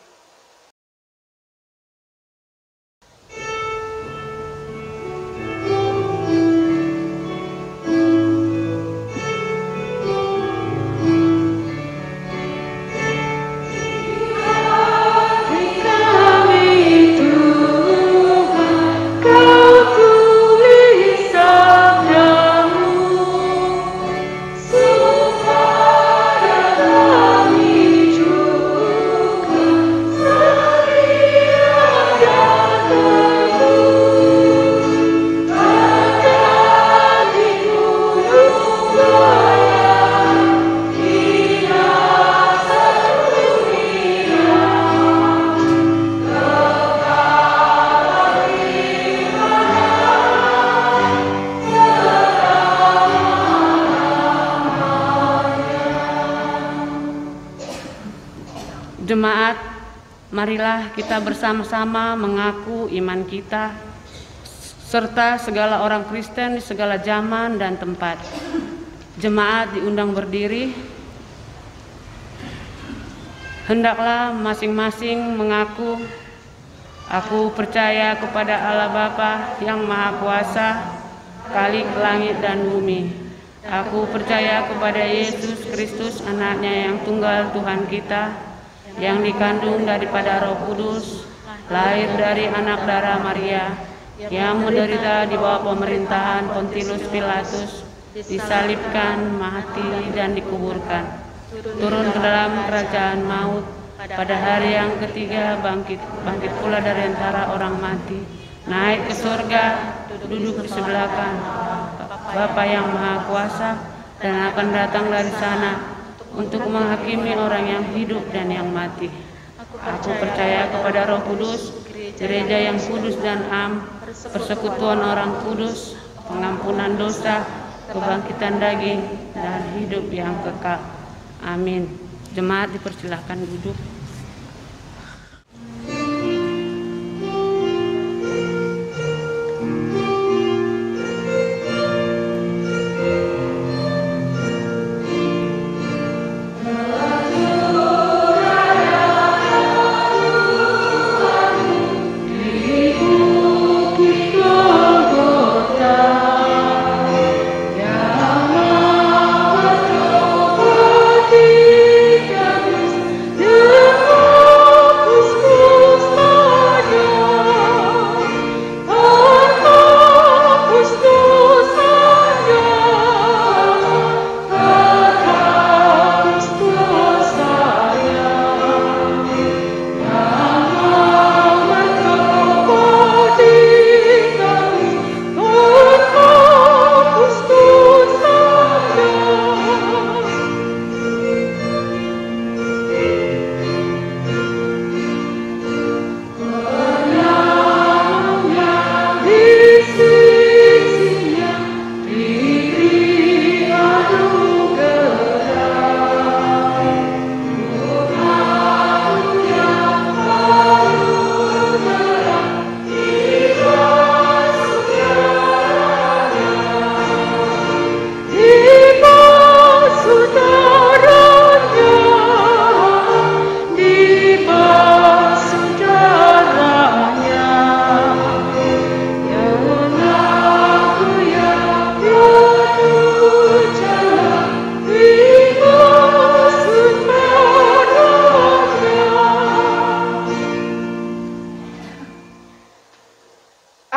D: Jemaat, marilah kita bersama-sama mengaku iman kita, serta segala orang Kristen di segala zaman dan tempat. Jemaat diundang berdiri. Hendaklah masing-masing mengaku, aku percaya kepada Allah Bapa yang Maha Kuasa, Khalik langit dan bumi. Aku percaya kepada Yesus Kristus, anaknya yang tunggal Tuhan kita, yang dikandung daripada Roh Kudus, lahir dari anak darah Maria, yang menderita di bawah pemerintahan Pontius Pilatus, disalibkan, mati, dan dikuburkan. Turun ke dalam kerajaan maut, pada hari yang ketiga bangkit pula dari antara orang mati, naik ke surga, duduk di sebelah kanan Bapa yang Maha Kuasa, dan akan datang dari sana untuk menghakimi orang yang hidup dan yang mati. Aku percaya kepada Roh Kudus, gereja yang kudus dan am, persekutuan orang kudus, pengampunan dosa, kebangkitan daging, dan hidup yang kekal. Amin. Jemaat dipersilahkan duduk.
E: Yeah.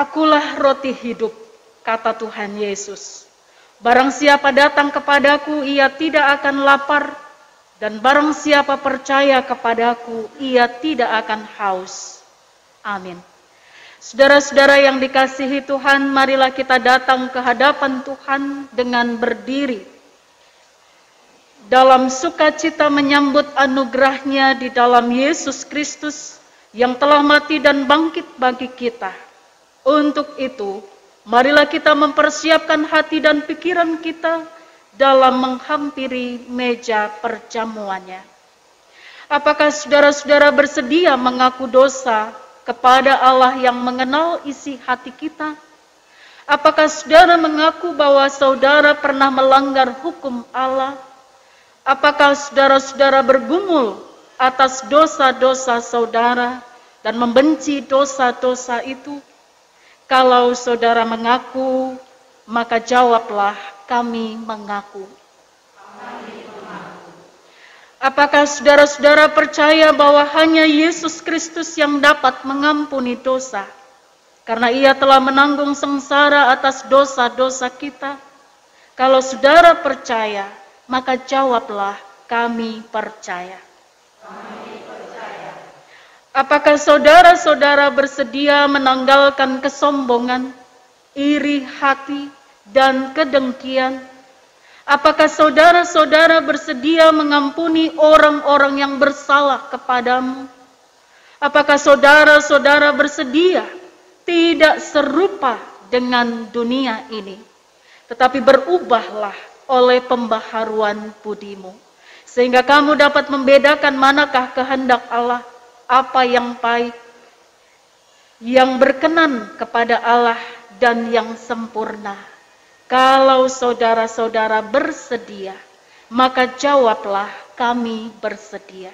B: Akulah roti hidup, kata Tuhan Yesus. Barang siapa datang kepadaku, ia tidak akan lapar, dan barang siapa percaya kepadaku, ia tidak akan haus. Amin. Saudara-saudara yang dikasihi Tuhan, marilah kita datang ke hadapan Tuhan dengan berdiri dalam sukacita menyambut anugerah-Nya di dalam Yesus Kristus yang telah mati dan bangkit bagi kita. Untuk itu, marilah kita mempersiapkan hati dan pikiran kita dalam menghampiri meja perjamuannya. Apakah saudara-saudara bersedia mengaku dosa kepada Allah yang mengenal isi hati kita? Apakah saudara mengaku bahwa saudara pernah melanggar hukum Allah? Apakah saudara-saudara bergumul atas dosa-dosa saudara dan membenci dosa-dosa itu? Kalau saudara mengaku, maka jawablah, kami mengaku. Apakah saudara-saudara percaya bahwa hanya Yesus Kristus yang dapat mengampuni dosa? Karena Ia telah menanggung sengsara atas dosa-dosa kita. Kalau saudara percaya, maka jawablah, kami percaya. Apakah saudara-saudara bersedia menanggalkan kesombongan, iri hati, dan kedengkian? Apakah saudara-saudara bersedia mengampuni orang-orang yang bersalah kepadamu? Apakah saudara-saudara bersedia tidak serupa dengan dunia ini, tetapi berubahlah oleh pembaharuan budimu, sehingga kamu dapat membedakan manakah kehendak Allah, apa yang baik, yang berkenan kepada Allah, dan yang sempurna. Kalau saudara-saudara bersedia, maka jawablah, kami bersedia.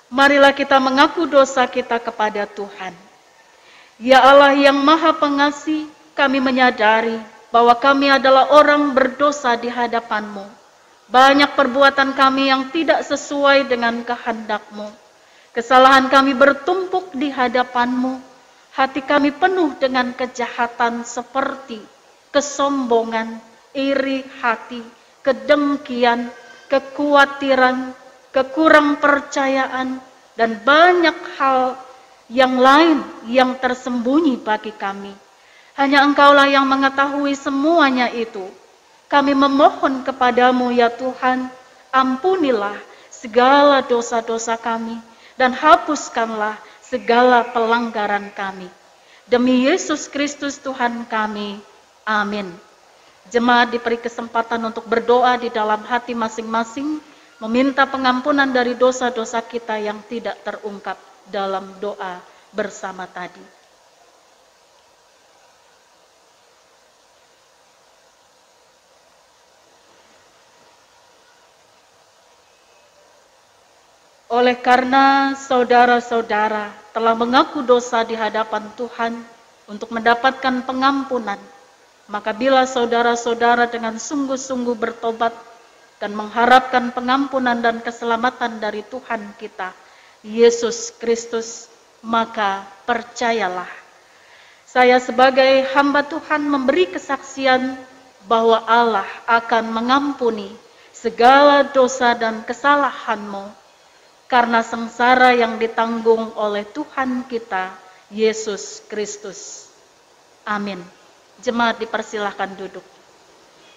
B: Marilah kita mengaku dosa kita kepada Tuhan. Ya Allah yang Maha Pengasih, kami menyadari bahwa kami adalah orang berdosa di hadapan-Mu. Banyak perbuatan kami yang tidak sesuai dengan kehendak-Mu. Kesalahan kami bertumpuk di hadapan-Mu. Hati kami penuh dengan kejahatan seperti kesombongan, iri hati, kedengkian, kekhawatiran, kekurang percayaan, dan banyak hal yang lain yang tersembunyi bagi kami. Hanya Engkaulah yang mengetahui semuanya itu. Kami memohon kepadamu ya Tuhan, ampunilah segala dosa-dosa kami dan hapuskanlah segala pelanggaran kami. Demi Yesus Kristus Tuhan kami, amin. Jemaat diberi kesempatan untuk berdoa di dalam hati masing-masing, meminta pengampunan dari dosa-dosa kita yang tidak terungkap dalam doa bersama tadi. Oleh karena saudara-saudara telah mengaku dosa di hadapan Tuhan untuk mendapatkan pengampunan, maka bila saudara-saudara dengan sungguh-sungguh bertobat dan mengharapkan pengampunan dan keselamatan dari Tuhan kita, Yesus Kristus, maka percayalah. Saya sebagai hamba Tuhan memberi kesaksian bahwa Allah akan mengampuni segala dosa dan kesalahanmu, karena sengsara yang ditanggung oleh Tuhan kita, Yesus Kristus. Amin. Jemaat dipersilahkan duduk.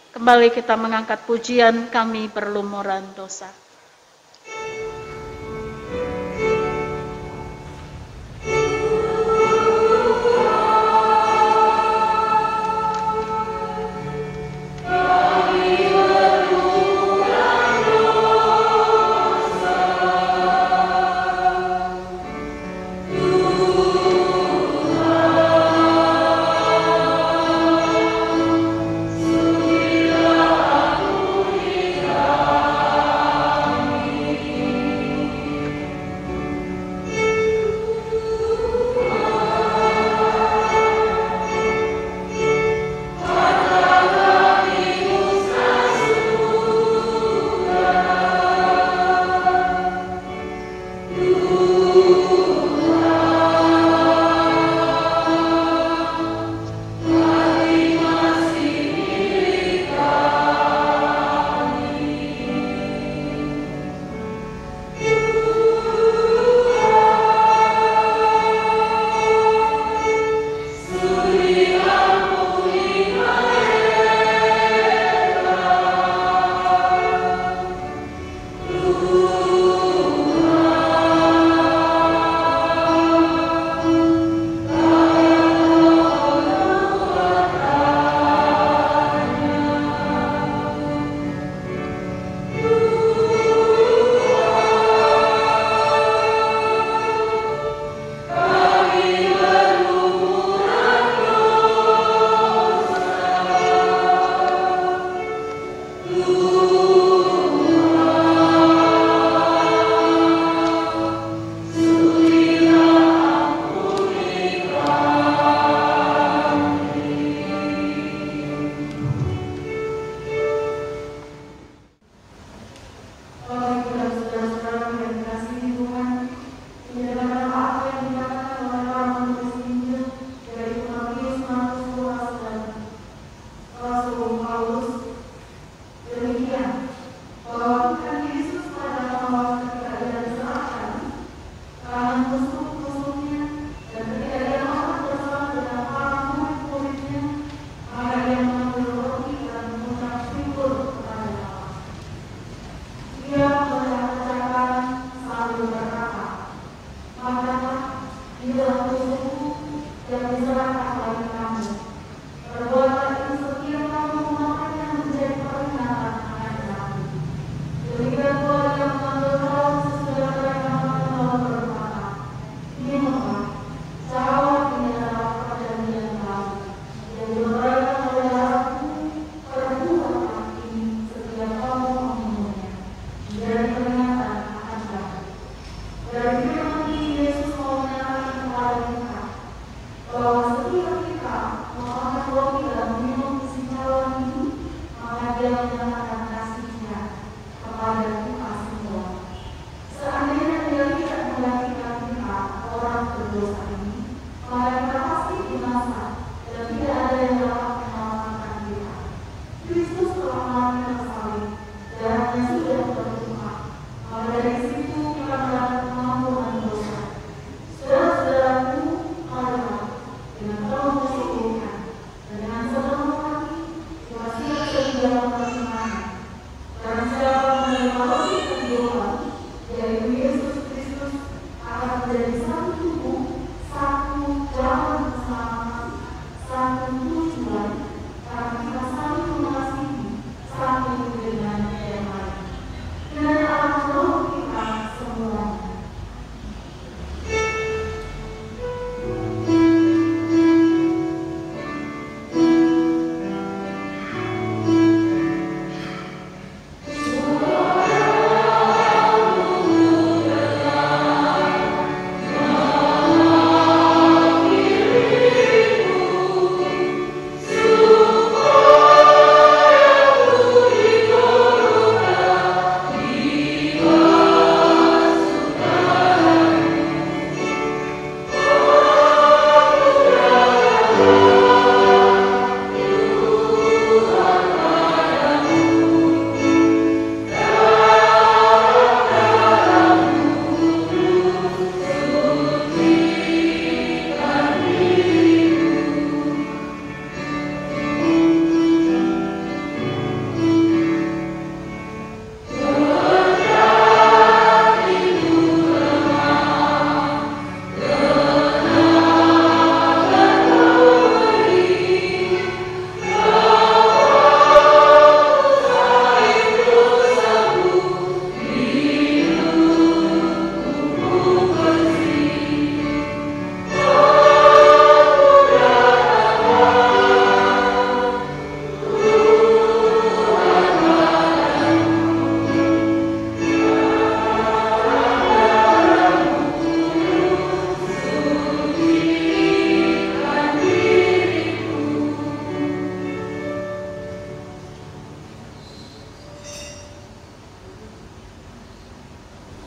B: Kembali kita mengangkat pujian, kami berlumuran dosa.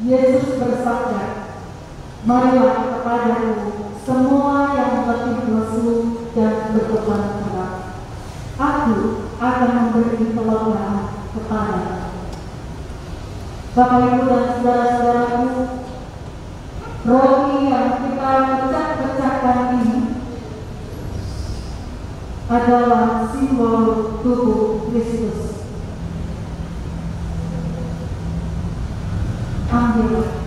E: Yesus bersabda, "Marilah kepadaku semua yang letih lesu dan berbeban berat. Aku akan memberi kelonggaran kepadamu." Bapak Ibu dan saudara-saudaraku, roti yang kita pecah-pecahkan ini adalah simbol tubuh Kristus. Ambillah.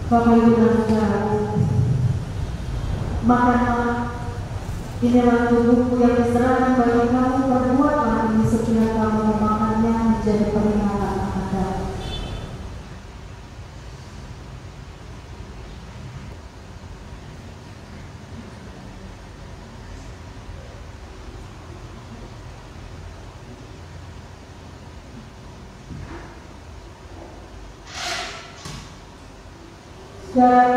E: Bapak Ibu dan Saudara, makanlah, inilah tubuhku yang diserahkan bagi kamu, perbuatlah ini setiap kamu memakannya menjadi peringatan akan aku. Dan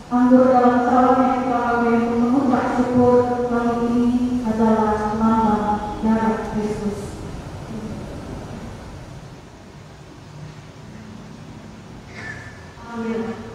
E: anggur dalam cawan yang kita pakai untuk mengucap syukur kali ini adalah lambang darah Kristus. Amin.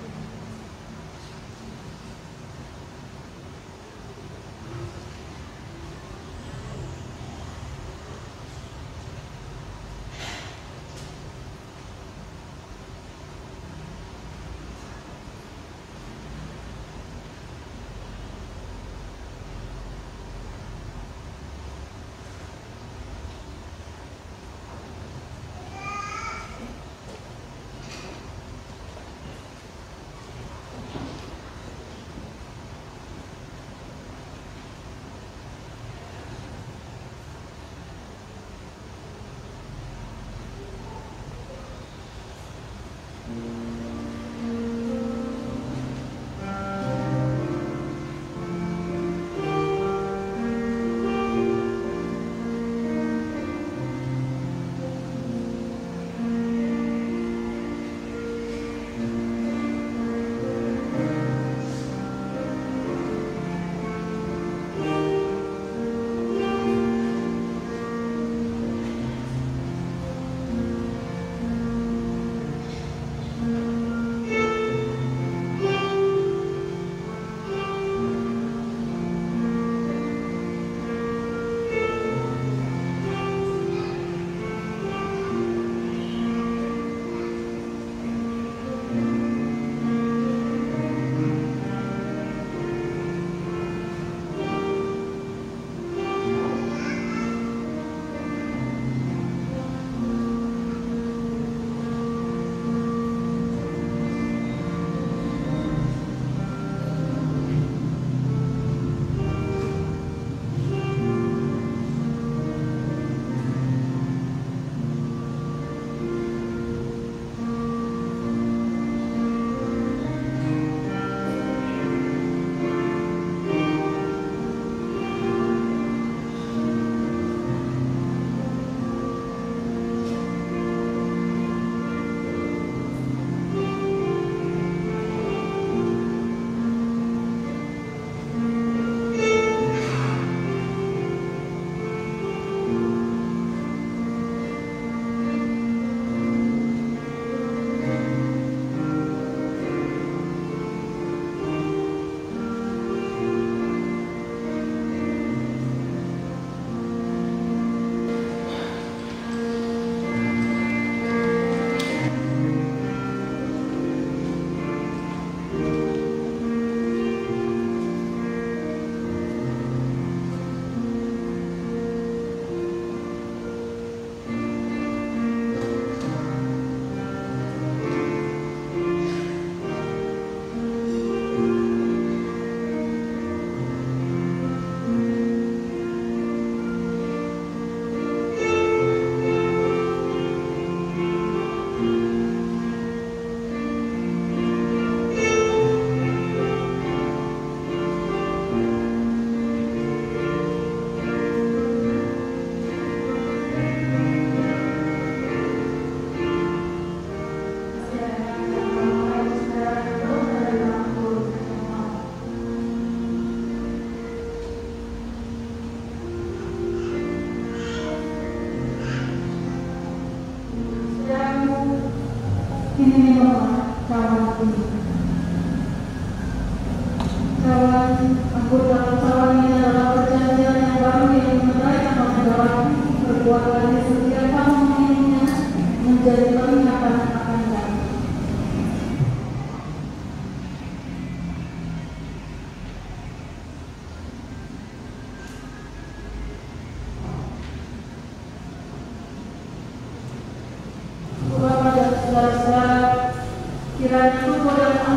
E: Kiranya tubuh dan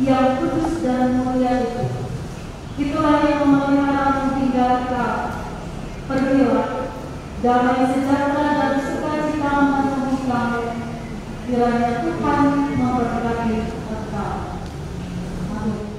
E: yang kudus dan mulia itu. Itulah yang memelihara tinggal kau. Pergilah, damai sejahtera dan sukacita menemui kamu. Kiranya Tuhan memberkati engkau. Amin.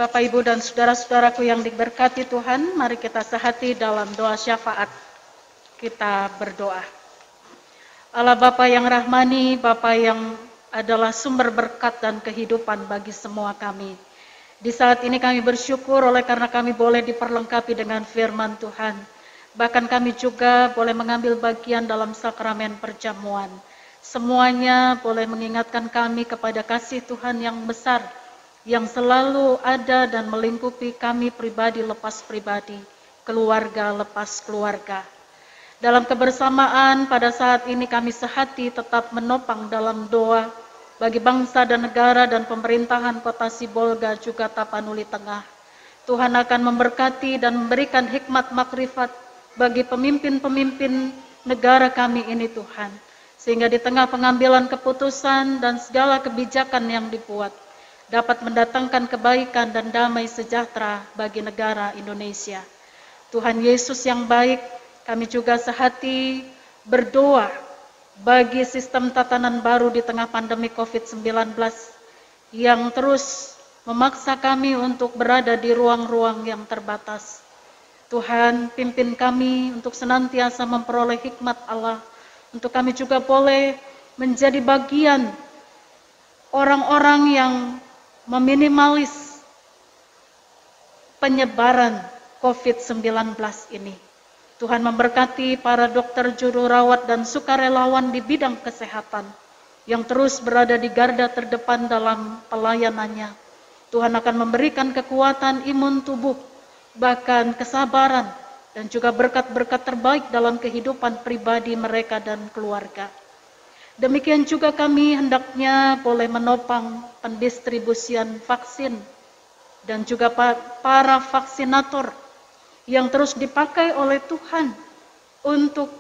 B: Bapak, Ibu, dan saudara-saudaraku yang diberkati Tuhan, mari kita sehati dalam doa syafaat. Kita berdoa. Allah Bapa yang rahmani, Bapa yang adalah sumber berkat dan kehidupan bagi semua kami. Di saat ini kami bersyukur oleh karena kami boleh diperlengkapi dengan firman Tuhan. Bahkan kami juga boleh mengambil bagian dalam sakramen perjamuan. Semuanya boleh mengingatkan kami kepada kasih Tuhan yang besar, yang selalu ada dan melingkupi kami pribadi lepas pribadi, keluarga lepas keluarga. Dalam kebersamaan pada saat ini kami sehati tetap menopang dalam doa bagi bangsa dan negara dan pemerintahan Kota Sibolga juga Tapanuli Tengah. Tuhan akan memberkati dan memberikan hikmat makrifat bagi pemimpin-pemimpin negara kami ini Tuhan. Sehingga di tengah pengambilan keputusan dan segala kebijakan yang dibuat, dapat mendatangkan kebaikan dan damai sejahtera bagi negara Indonesia. Tuhan Yesus yang baik, kami juga sehati berdoa bagi sistem tatanan baru di tengah pandemi COVID-19 yang terus memaksa kami untuk berada di ruang-ruang yang terbatas. Tuhan, pimpin kami untuk senantiasa memperoleh hikmat Allah, untuk kami juga boleh menjadi bagian orang-orang yang meminimalis penyebaran COVID-19 ini. Tuhan memberkati para dokter, juru rawat, dan sukarelawan di bidang kesehatan yang terus berada di garda terdepan dalam pelayanannya. Tuhan akan memberikan kekuatan imun tubuh, bahkan kesabaran, dan juga berkat-berkat terbaik dalam kehidupan pribadi mereka dan keluarga. Demikian juga kami hendaknya boleh menopang pendistribusian vaksin dan juga para vaksinator yang terus dipakai oleh Tuhan untuk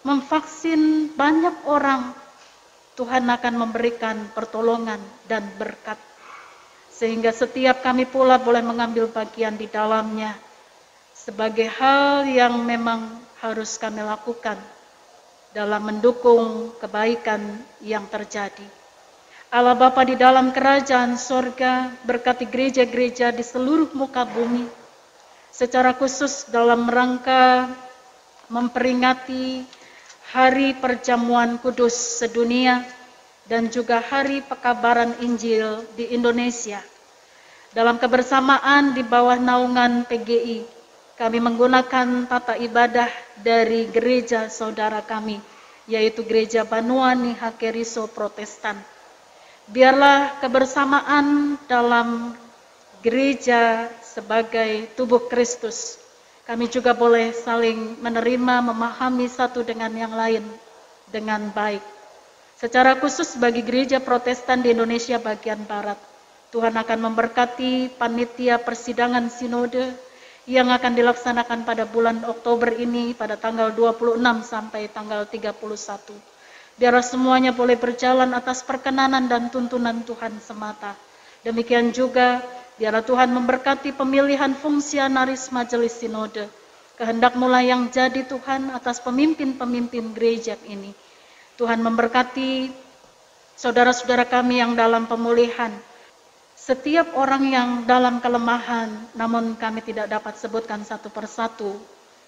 B: memvaksin banyak orang. Tuhan akan memberikan pertolongan dan berkat. sehingga setiap kami pula boleh mengambil bagian di dalamnya sebagai hal yang memang harus kami lakukan dalam mendukung kebaikan yang terjadi. Allah Bapa di dalam kerajaan sorga, berkati gereja-gereja di seluruh muka bumi, secara khusus dalam rangka memperingati Hari Perjamuan Kudus Sedunia dan juga Hari Pekabaran Injil di Indonesia. Dalam kebersamaan di bawah naungan PGI, kami menggunakan tata ibadah dari gereja saudara kami, yaitu Gereja Banuani Hakeriso Protestan. Biarlah kebersamaan dalam gereja sebagai tubuh Kristus, kami juga boleh saling menerima, memahami satu dengan yang lain dengan baik. Secara khusus bagi gereja Protestan di Indonesia bagian Barat, Tuhan akan memberkati panitia persidangan sinode yang akan dilaksanakan pada bulan Oktober ini pada tanggal 26 sampai tanggal 31. Biarlah semuanya boleh berjalan atas perkenanan dan tuntunan Tuhan semata. Demikian juga biarlah Tuhan memberkati pemilihan fungsionaris majelis sinode. Kehendak mula yang jadi Tuhan atas pemimpin-pemimpin gereja ini. Tuhan memberkati saudara-saudara kami yang dalam pemulihan. Setiap orang yang dalam kelemahan, namun kami tidak dapat sebutkan satu persatu.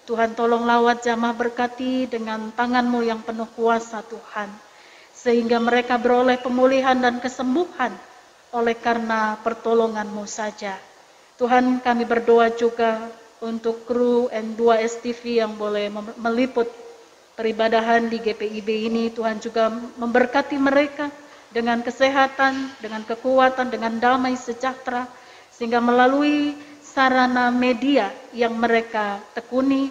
B: Tuhan tolong lawat jamah berkati dengan tangan-Mu yang penuh kuasa Tuhan. Sehingga mereka beroleh pemulihan dan kesembuhan oleh karena pertolongan-Mu saja. Tuhan, kami berdoa juga untuk kru N2 STV yang boleh meliput peribadahan di GPIB ini. Tuhan juga memberkati mereka dengan kesehatan, dengan kekuatan, dengan damai sejahtera, sehingga melalui sarana media yang mereka tekuni,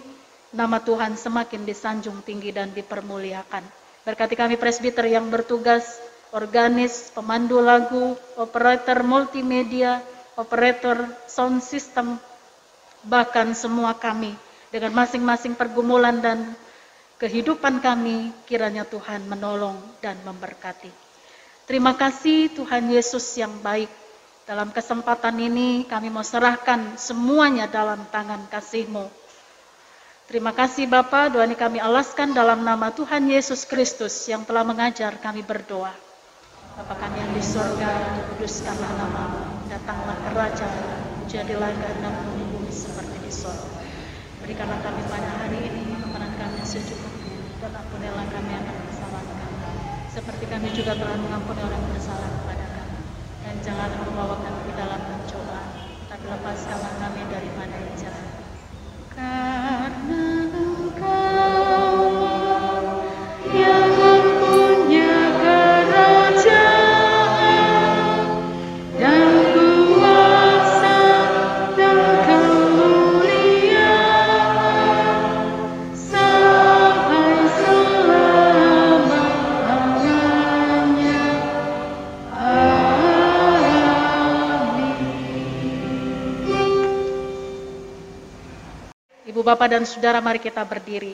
B: nama Tuhan semakin disanjung tinggi dan dipermuliakan. Berkati kami presbiter yang bertugas, organis, pemandu lagu, operator multimedia, operator sound system, bahkan semua kami, dengan masing-masing pergumulan dan kehidupan kami, kiranya Tuhan menolong dan memberkati. Terima kasih Tuhan Yesus yang baik. Dalam kesempatan ini kami mau serahkan semuanya dalam tangan kasih-Mu. Terima kasih Bapa, doa ini kami alaskan dalam nama Tuhan Yesus Kristus yang telah mengajar kami berdoa. Bapa kami yang di surga, dikuduskanlah nama-Mu, datanglah kerajaan-Mu, jadilah kehendak-Mu di bumi seperti di surga. Berikanlah kami pada hari ini makanan kami secukupnya, dan ampunilah kami akan kesalahan kami, seperti kami juga telah mengampuni orang yang bersalah kepada kami. Dan jangan membawa kami ke dalam pencobaan, tapi lepaskanlah kami daripada yang jahat. Karena Engkau yang mempunyai kerajaan dan kuasa dan kemuliaan sampai selama-lamanya. Ibu, Bapak, dan Saudara, mari kita berdiri.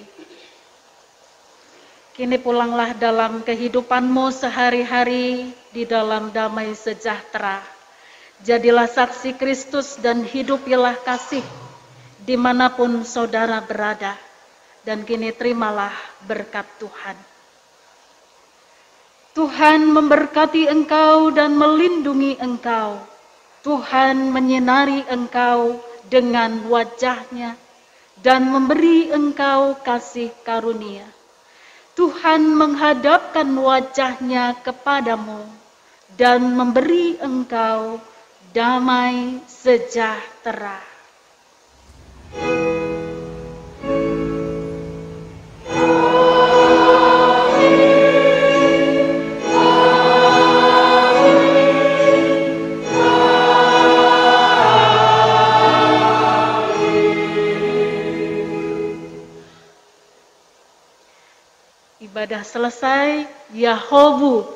B: Kini pulanglah dalam kehidupanmu sehari-hari di dalam damai sejahtera. Jadilah saksi Kristus dan hidupilah kasih dimanapun saudara berada. Dan kini terimalah berkat Tuhan. Tuhan memberkati engkau dan melindungi engkau. Tuhan menyinari engkau dengan wajah-Nya dan memberi engkau kasih karunia. Tuhan menghadapkan wajah-Nya kepadamu dan memberi engkau damai sejahtera. Ibadah selesai, Yahobu